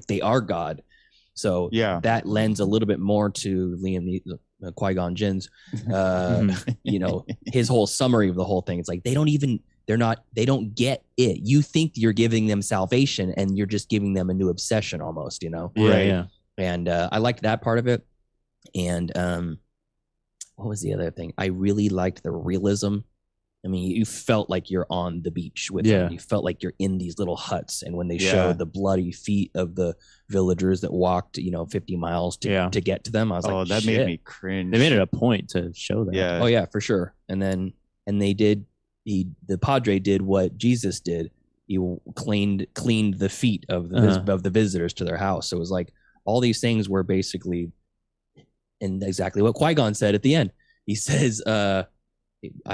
they are God. So that lends a little bit more to Liam Qui-Gon Jinn's, his whole summary of the whole thing. It's like they don't get it. You think you're giving them salvation, and you're just giving them a new obsession almost, Yeah. And I liked that part of it. And what was the other thing? I really liked the realism. I mean, you felt like you're on the beach with them. You felt like you're in these little huts. And when they showed the bloody feet of the villagers that walked, 50 miles to get to them, I was like, that made me cringe. They made it a point to show that. Yeah. Oh yeah, for sure. And they did. The Padre did what Jesus did. He cleaned the feet of the visitors to their house. So it was like all these things were basically, and exactly what Qui-Gon said at the end. He says, I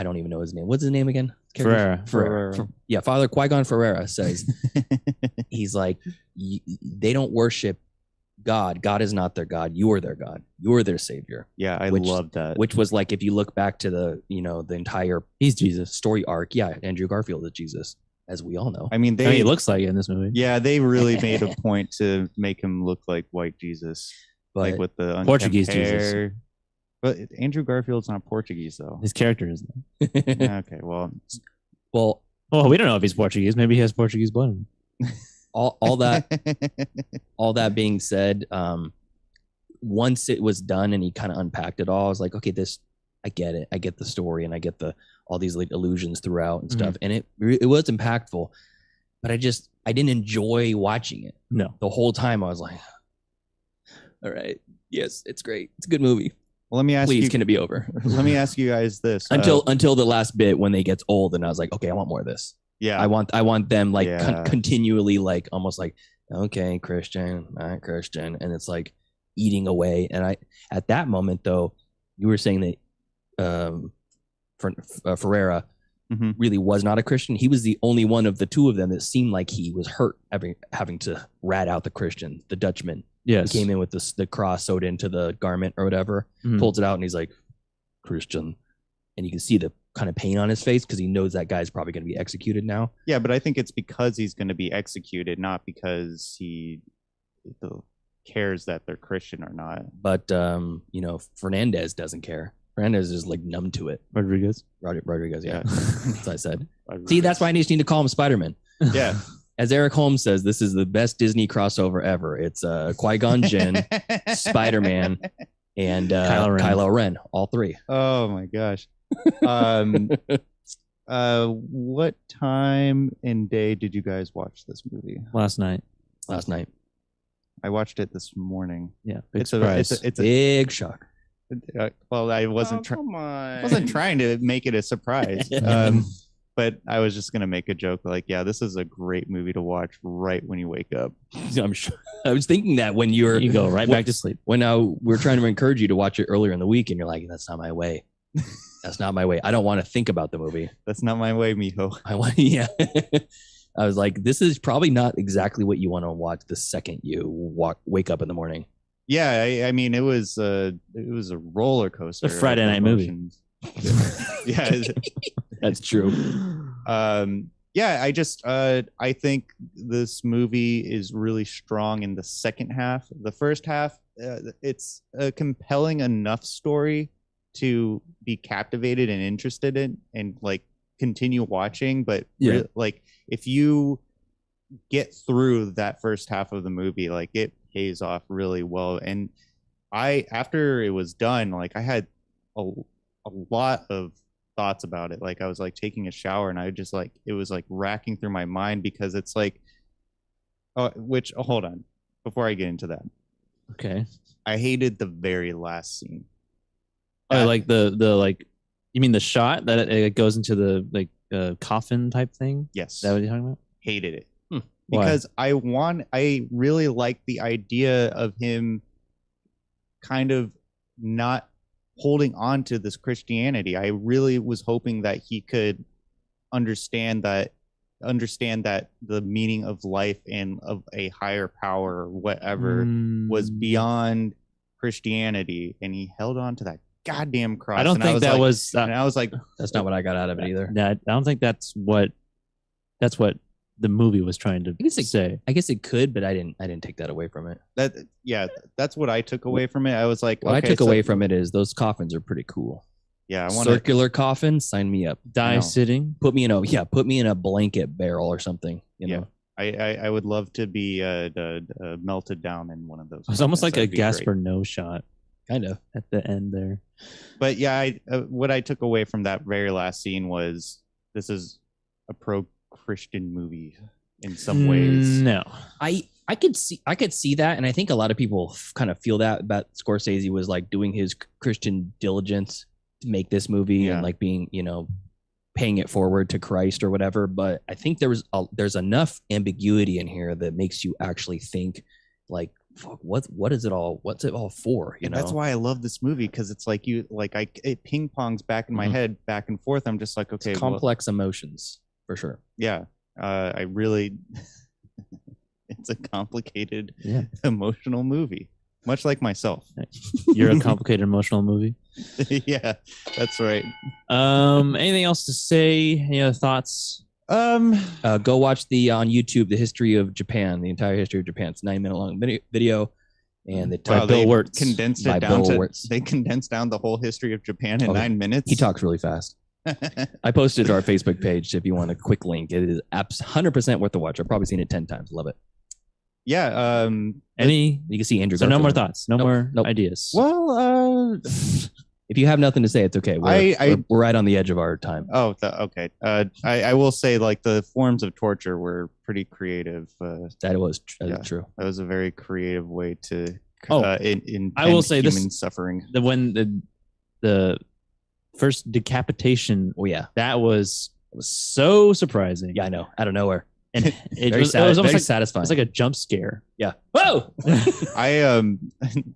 don't even know his name. What's his name again? Ferreira. Yeah, Father Qui-Gon Ferreira says, he's like, they don't worship God. God is not their God. You are their God. You are their savior. Yeah, I love that. Which was like, if you look back to the entire he's Jesus story arc. Yeah, Andrew Garfield is Jesus, as we all know. I mean, he looks like it in this movie. Yeah, they really made a point to make him look like white Jesus, like with the Portuguese hair. Jesus. But Andrew Garfield's not Portuguese though. His character is. Okay, well, we don't know if he's Portuguese. Maybe he has Portuguese blood. All that being said, once it was done and he kind of unpacked it all, I was like, okay, I get it. I get the story, and I get all these like illusions throughout and stuff. And it was impactful, but I didn't enjoy watching it. No, the whole time I was like, all right, yes, it's great. It's a good movie. Well, let me ask Please, you. can it be over? Let me ask you guys this. Until the last bit when they gets old, and I was like, okay, I want more of this. Yeah, I want them like continually like almost like, okay, Christian, not Christian, and it's like eating away. And at that moment though, you were saying that Ferreira Mhm. really was not a Christian. He was the only one of the two of them that seemed like he was hurt having to rat out the Christian, the Dutchman. Yes. He came in with the cross sewed into the garment or whatever, pulls it out, and he's like, Christian. And you can see the kind of pain on his face because he knows that guy's probably going to be executed now. Yeah, but I think it's because he's going to be executed, not because he cares that they're Christian or not. But, Fernandez doesn't care. Fernandez is like numb to it. Rodriguez. Rodriguez, yeah. Yeah. That's what I said. See, that's why I just need to call him Spider-Man. Yeah. As Eric Holmes says, this is the best Disney crossover ever. It's Qui-Gon Jinn, Spider-Man, and Kylo Ren, all three. Oh my gosh. What time and day did you guys watch this movie? Last night. I watched it this morning. Yeah. Big It's surprise. a Big shock. well, I wasn't trying to make it a surprise. But I was just gonna make a joke like, yeah, this is a great movie to watch right when you wake up. I'm sure. I was thinking that when you go right back to sleep. When we're trying to encourage you to watch it earlier in the week, and you're like, that's not my way. That's not my way. I don't want to think about the movie. That's not my way, mijo. Yeah. I was like, this is probably not exactly what you want to watch the second you wake up in the morning. Yeah, I mean, it was a roller coaster. A Friday night movie. Yeah, that's true. Yeah, I think this movie is really strong in the second half. The first half, it's a compelling enough story to be captivated and interested in and like continue watching. But like if you get through that first half of the movie, like it pays off really well. And after it was done, like I had a lot of thoughts about it. Like I was like taking a shower and I just like, it was like racking through my mind because it's like, hold on, before I get into that. Okay. I hated the very last scene. Oh, like the like, you mean the shot that it goes into the like coffin type thing? Yes. Is that what you're talking about? Hated it. Because I really like the idea of him kind of not holding on to this Christianity. I really was hoping that he could understand that the meaning of life and of a higher power or whatever was beyond Christianity, and he held on to that goddamn cross. I don't think that was. And I was like, that's not what I got out of it either. I don't think that's what the movie was trying to say. I guess it could, but I didn't take that away from it. That's what I took away from it. I was like, what I took away from it is those coffins are pretty cool. Yeah, I want circular coffin. Sign me up. Die sitting. Put me in a blanket barrel or something. You know. I would love to be melted down in one of those. It's almost like a Gaspar Noé shot, kind of at the end there. But yeah, what I took away from that very last scene was this is a pro-Christian movie in some ways. No, I could see that, and I think a lot of people kind of feel that about Scorsese was like doing his Christian diligence to make this movie and like being, paying it forward to Christ or whatever. But I think there's enough ambiguity in here that makes you actually think like, fuck, what is it all? What's it all for? You know, that's why I love this movie, because it's like it ping pongs back in my head, back and forth. I'm just like, okay, it's complex emotions for sure. Yeah, I really. It's a complicated, emotional movie, much like myself. You're a complicated, emotional movie. Yeah, that's right. Anything else to say? Any other thoughts? Go watch on YouTube the history of Japan, the entire history of Japan. It's a 9-minute long video, and they condensed it down they condensed down the whole history of Japan in 9 minutes. He talks really fast. I posted it to our Facebook page if you want a quick link. It is 100% worth the watch. I've probably seen it 10 times. Love it. Yeah. You can see Andrew. So no more thoughts. No more ideas. Well, if you have nothing to say, it's okay. We're right on the edge of our time. Oh, okay. I will say, like, the forms of torture were pretty creative. That was true. That was a very creative way to. I will say human suffering. When the first decapitation. Oh yeah, that was so surprising. Yeah, I know. Out of nowhere. and it Very was almost very like satisfying. it's like a jump scare. Yeah. Whoa! I And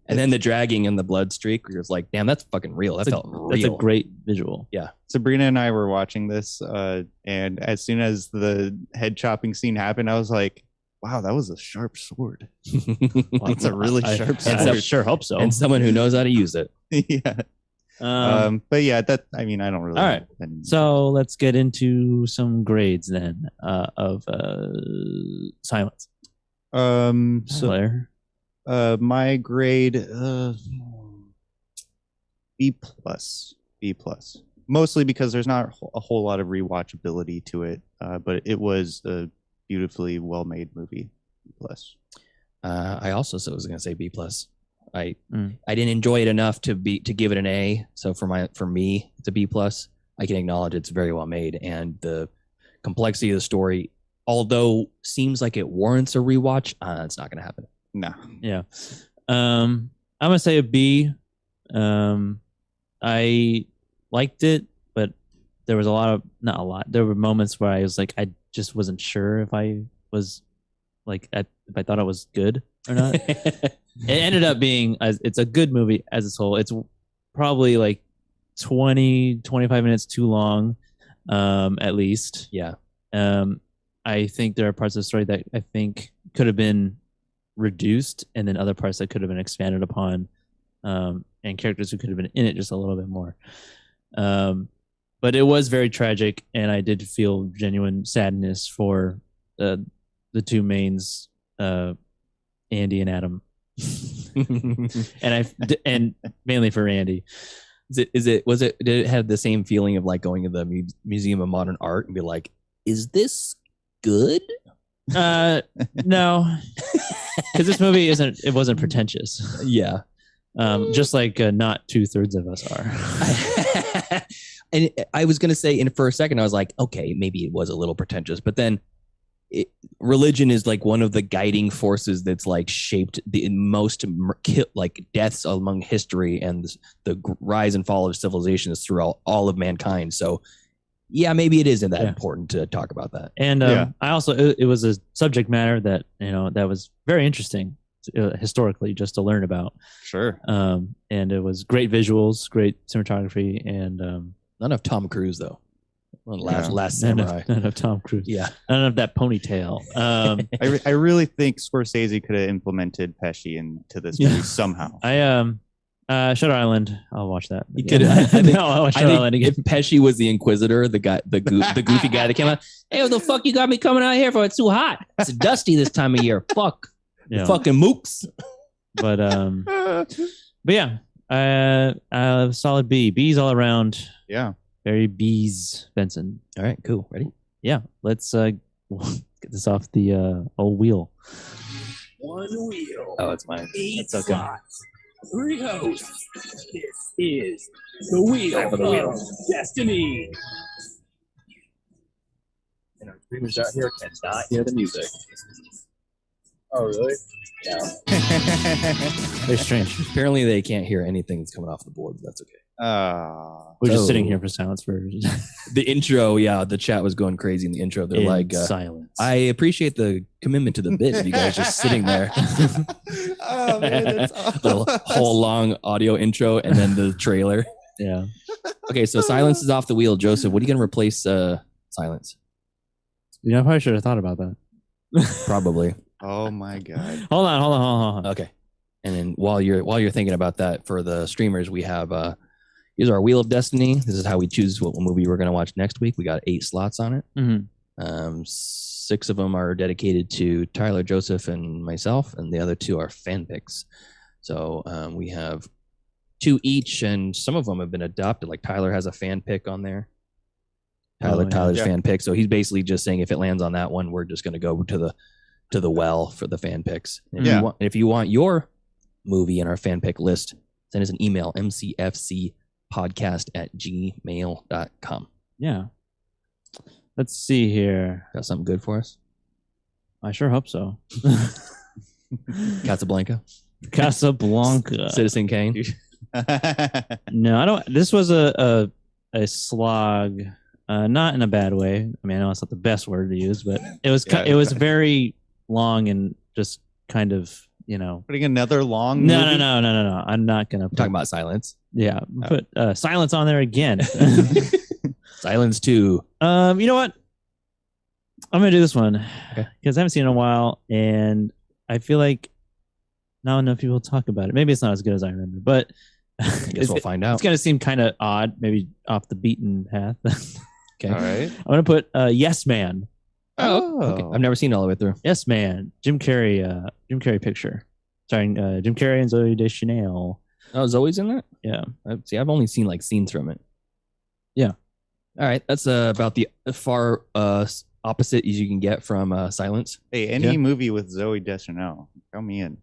then the dragging and the blood streak, you're just like, damn, that's fucking real. That felt real. That's a great visual. Yeah. Sabrina and I were watching this, and as soon as the head chopping scene happened, I was like, wow, that was a sharp sword. That's a really sharp sword. I sure hope so. And someone who knows how to use it. Yeah. But yeah, that I mean, I don't really. All right. So let's get into some grades then of Silence. So Blair. my grade B plus. Mostly because there's not a whole lot of rewatchability to it, but it was a beautifully well-made movie. B plus. I also was going to say B plus. I didn't enjoy it enough to give it an A. So for me, it's a B plus. I can acknowledge it's very well made, and the complexity of the story, although seems like it warrants a rewatch, it's not going to happen. No. Yeah. I'm gonna say a B. I liked it, but there was not a lot. There were moments where I was like, I just wasn't sure if I was like, if I thought it was good or not. It ended up being, it's a good movie as a whole. It's probably like 20, 25 minutes too long, at least. Yeah. I think there are parts of the story that I think could have been reduced, and then other parts that could have been expanded upon, and characters who could have been in it just a little bit more. But it was very tragic, and I did feel genuine sadness for the two mains, Andy and Adam, and mainly for Andy. Did it have the same feeling of like going to the Museum of Modern Art and be like, is this good? No, because this movie wasn't pretentious. Yeah. Just like not 2/3 of us are. And I was going to say, for a second, I was like, okay, maybe it was a little pretentious, but then religion is like one of the guiding forces that's like shaped the most like deaths among history, and the rise and fall of civilizations throughout all of mankind. So yeah, maybe it isn't that important to talk about that. And I also, it was a subject matter that, that was very interesting historically just to learn about. Sure. And it was great visuals, great cinematography, and none of Tom Cruise though. Last Samurai. None of Tom Cruise. Yeah. None of that ponytail. I really think Scorsese could have implemented Pesci into this movie somehow. Shutter Island. I'll watch that. He could. I think, I'll watch Shutter Island again. If Pesci was the Inquisitor, the guy, the goofy guy that came out, hey, what the fuck you got me coming out here for? It's too hot. It's dusty this time of year. Fuck. Yeah. Fucking mooks. But yeah, solid B. B's all around. Yeah. Very B's, Benson. All right, cool. Ready? Yeah. Let's get this off the old wheel. One wheel. Oh, it's mine. Eight That's okay. slots. 3 hosts. This is the Wheel of Destiny. And our streamers out here cannot hear the music. Oh, really? Yeah. Very strange. Apparently, they can't hear anything that's coming off the board, but that's okay. We're just sitting here for silence for the intro. Yeah, the chat was going crazy in the intro. They're like, silence. I appreciate the commitment to the bit. You guys just sitting there. Oh man, that's awesome. The whole long audio intro and then the trailer. Yeah. Okay, so silence is off the wheel. Joseph, what are you going to replace silence? I probably should have thought about that. Probably. Oh my god. Hold on. Okay. And then while you're thinking about that, for the streamers, we have here's our Wheel of Destiny. This is how we choose what movie we're going to watch next week. We got 8 slots on it. Mm-hmm. 6 of them are dedicated to Tyler, Joseph, and myself, and the other 2 are fan picks. So we have 2 each, and some of them have been adopted. Like Tyler has a fan pick on there. Tyler's fan pick. So he's basically just saying if it lands on that one, we're just going to go to the well for the fan picks. And if you want your movie in our fan pick list, send us an email, mcfcpodcast@gmail.com. Yeah. Let's see here. Got something good for us? I sure hope so. Casablanca. Citizen Kane. No, I don't. This was a slog. Not in a bad way. I mean, I know it's not the best word to use, but it was Yeah. it was very long and just kind of, you know. Putting another long No, movie? no. I'm not gonna Talking about Silence. Yeah, put Silence on there again. Silence 2. You know what? I'm gonna do this one because I haven't seen it in a while, and I feel like not enough people talk about it. Maybe it's not as good as I remember, but I guess we'll find out. It's gonna seem kind of odd, maybe off the beaten path. Okay. All right. I'm gonna put Yes Man. Oh, okay. I've never seen it all the way through. Yes Man. Jim Carrey picture, starring Jim Carrey and Zoe Deschanel. Oh, Zoe's in that? Yeah. See, I've only seen like scenes from it. Yeah. All right. That's about the far opposite as you can get from Silence. Hey, any movie with Zoe Deschanel, count me in.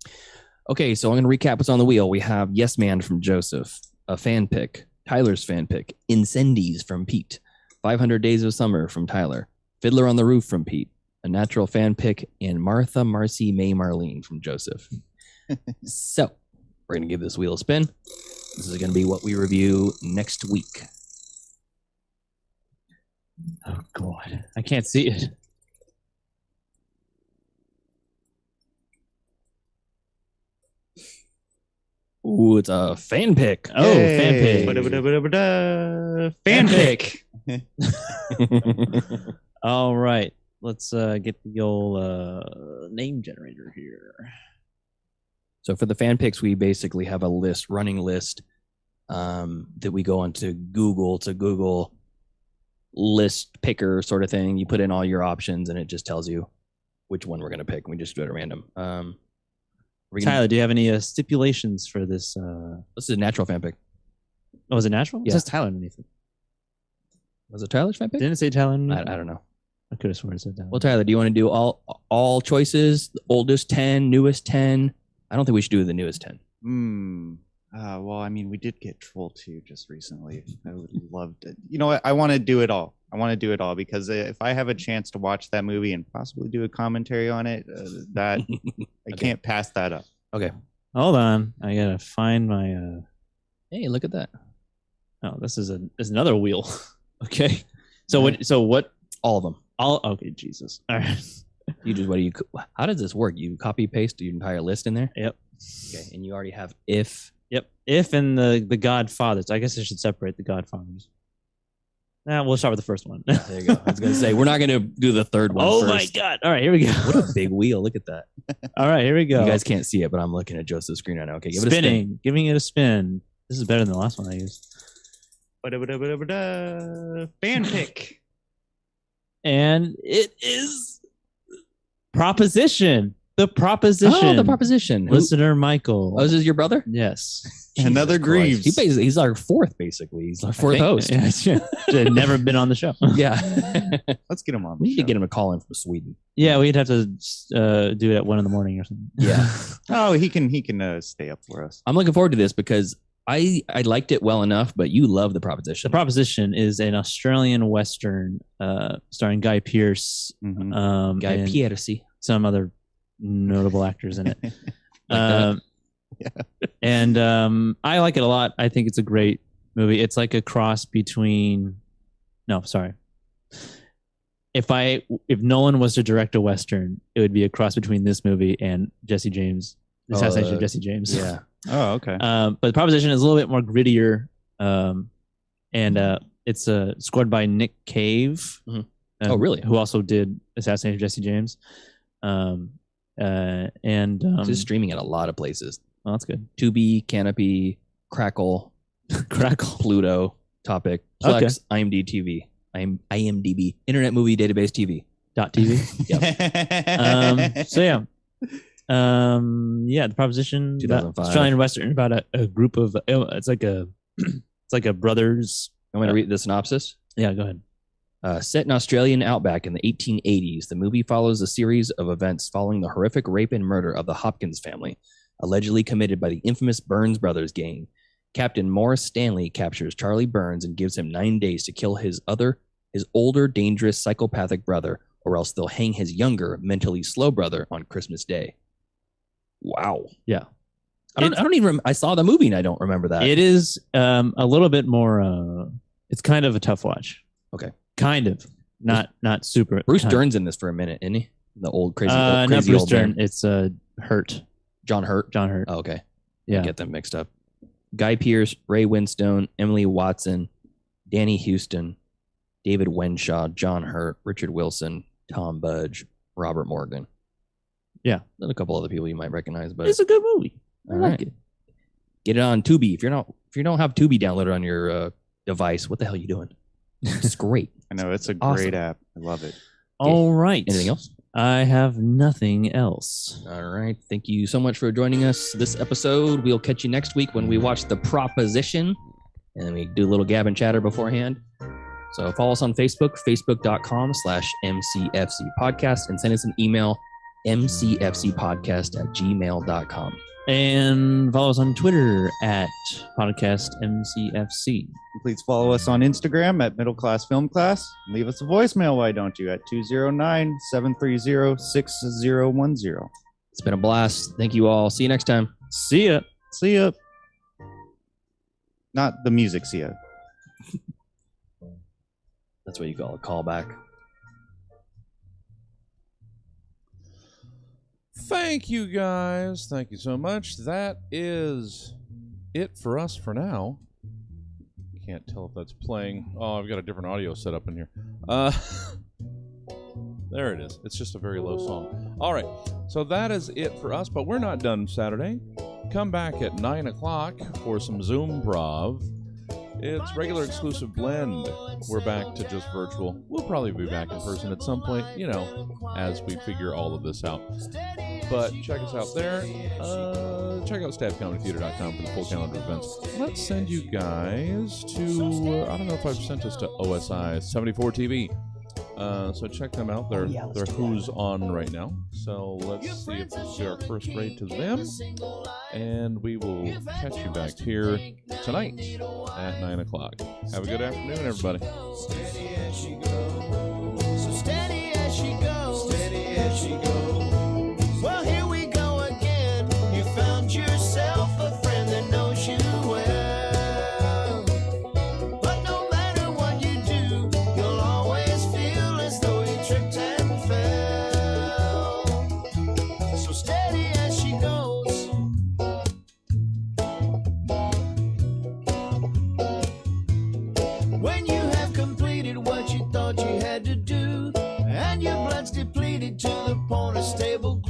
Okay, so I'm going to recap what's on the wheel. We have Yes Man from Joseph, a fan pick, Tyler's fan pick, Incendies from Pete, 500 Days of Summer from Tyler, Fiddler on the Roof from Pete, a natural fan pick, and Martha, Marcy, May, Marlene from Joseph. So we're going to give this wheel a spin. This is going to be what we review next week. Oh God, I can't see it. Ooh, it's a fan pick. Oh, fan pick. Fan pick. All right, let's get the old name generator here. So for the fan picks, we basically have a running list that we go onto Google to Google list picker sort of thing. You put in all your options and it just tells you which one we're going to pick. We just do it at random. Tyler, do you have any stipulations for this? This is a natural fan pick. Oh, was it natural? Yeah. It says Tyler underneath it. Was it Tyler's fan pick? Didn't it say Tyler? I don't know. I could have sworn it said Tyler. Well, Tyler, do you want to do all choices? The oldest 10, newest 10? I don't think we should do the newest 10. Well, I mean, we did get Troll 2 just recently. I would love to. You know what? I want to do it all. I want to do it all because if I have a chance to watch that movie and possibly do a commentary on it, that I can't pass that up. Okay. Hold on. I gotta find my. Hey, look at that. Oh, this is another wheel. Okay. So what? All of them. Okay. Jesus. All right. You just how does this work? You copy paste your entire list in there? Yep. Okay. And you already have if. Yep. If and the Godfathers. I guess I should separate the Godfathers. We'll start with the first one. There you go. I was going to say, we're not going to do the third one Oh first. my God. All right, here we go. What a big wheel. Look at that. All right, here we go. You guys can't see it, but I'm looking at Joseph's screen right now. Okay, give it a spin. Spinning. Giving it a spin. This is better than the last one I used. Fan pick. And it is Proposition. The Proposition. Oh, the Proposition. Listener Michael. Oh, is this your brother? Yes. Another Greaves. He's our fourth, basically. He's our fourth host. Yeah, should have never been on the show. Yeah. Let's get him on. We need to get him a call in from Sweden. Yeah, we'd have to do it at 1 a.m. or something. Yeah. Oh, he can stay up for us. I'm looking forward to this because I liked it well enough, but you love the Proposition. The Proposition is an Australian Western starring Guy Pearce, Guy Pearce, some other notable actors in it. Yeah. And I like it a lot. I think it's a great movie. It's like a cross between. No, sorry. If Nolan was to direct a Western, it would be a cross between this movie and Jesse James, the Assassination of Jesse James. Yeah. Oh, okay. But the Proposition is a little bit more grittier, and it's scored by Nick Cave. Mm-hmm. Oh, really? Who also did Assassination of Jesse James. This is streaming at a lot of places. Oh, that's good. Tubi, Canopy, Crackle, Pluto, Topic, Plex, IMDb, Internet Movie Database TV. .tv. Yep. So yeah. The Proposition, 2005. Australian Western about a group of it's like a brothers. I'm going to read the synopsis. Yeah, go ahead. Set in Australian outback in the 1880s, the movie follows a series of events following the horrific rape and murder of the Hopkins family, allegedly committed by the infamous Burns Brothers gang. Captain Morris Stanley captures Charlie Burns and gives him 9 days to kill his older, dangerous, psychopathic brother, or else they'll hang his younger, mentally slow brother on Christmas Day. Wow. Yeah. I saw the movie and I don't remember that. It is a little bit more. It's kind of a tough watch. Okay. Kind of. Not super. Bruce kind. Dern's in this for a minute, isn't he? The old crazy, Not crazy Bruce old Dern. man. It's Hurt. John Hurt. John Hurt. Oh, okay. Yeah. I get them mixed up. Guy Pearce, Ray Winstone, Emily Watson, Danny Houston, David Wenshaw, John Hurt, Richard Wilson, Tom Budge, Robert Morgan. Yeah. And a couple other people you might recognize, but It's a good movie. I all like right. it. Get it on Tubi. If you don't have Tubi downloaded on your device, what the hell are you doing? It's great. I know it's a Awesome. great app. I love it. All right. Anything else? I have nothing else. All right. Thank you so much for joining us this episode. We'll catch you next week when we watch The Proposition, and then we do a little gab and chatter beforehand. So follow us on Facebook, facebook.com/MCFC podcast, and send us an email, mcfcpodcast@gmail.com. And follow us on Twitter at podcastmcfc. Please follow us on Instagram at Middle Class Film Class. Leave us a voicemail, why don't you, at 209-730-6010. It's been a blast. Thank you all. See you next time. See ya. See ya. Not the music, see ya. That's what you call a callback. Thank you, guys. Thank you so much. That is it for us for now. Can't tell if that's playing. Oh, I've got a different audio set up in here. There it is. It's just a very low song. All right. So that is it for us, but we're not done Saturday. Come back at 9 o'clock for some Zoom Prov. It's regular exclusive blend. We're back to just virtual. We'll probably be back in person at some point, as we figure all of this out. But check us out there. Check out stabcomedytheater.com for the full calendar of events. Let's send you guys to, I don't know if I've sent us to OSI 74 TV. So check them out. They're who's on right now. So let's see if this is our first raid to them. And we will catch you back here tonight at 9 o'clock. Have a good afternoon, everybody. Steady as she goes. So steady as she goes. Steady as she goes. Well, here we go again. You found yourself a friend that knows you well. But no matter what you do, you'll always feel as though you tripped and fell. So steady as she goes. When you have completed what you thought you had to do, and your blood's depleted to the point of stable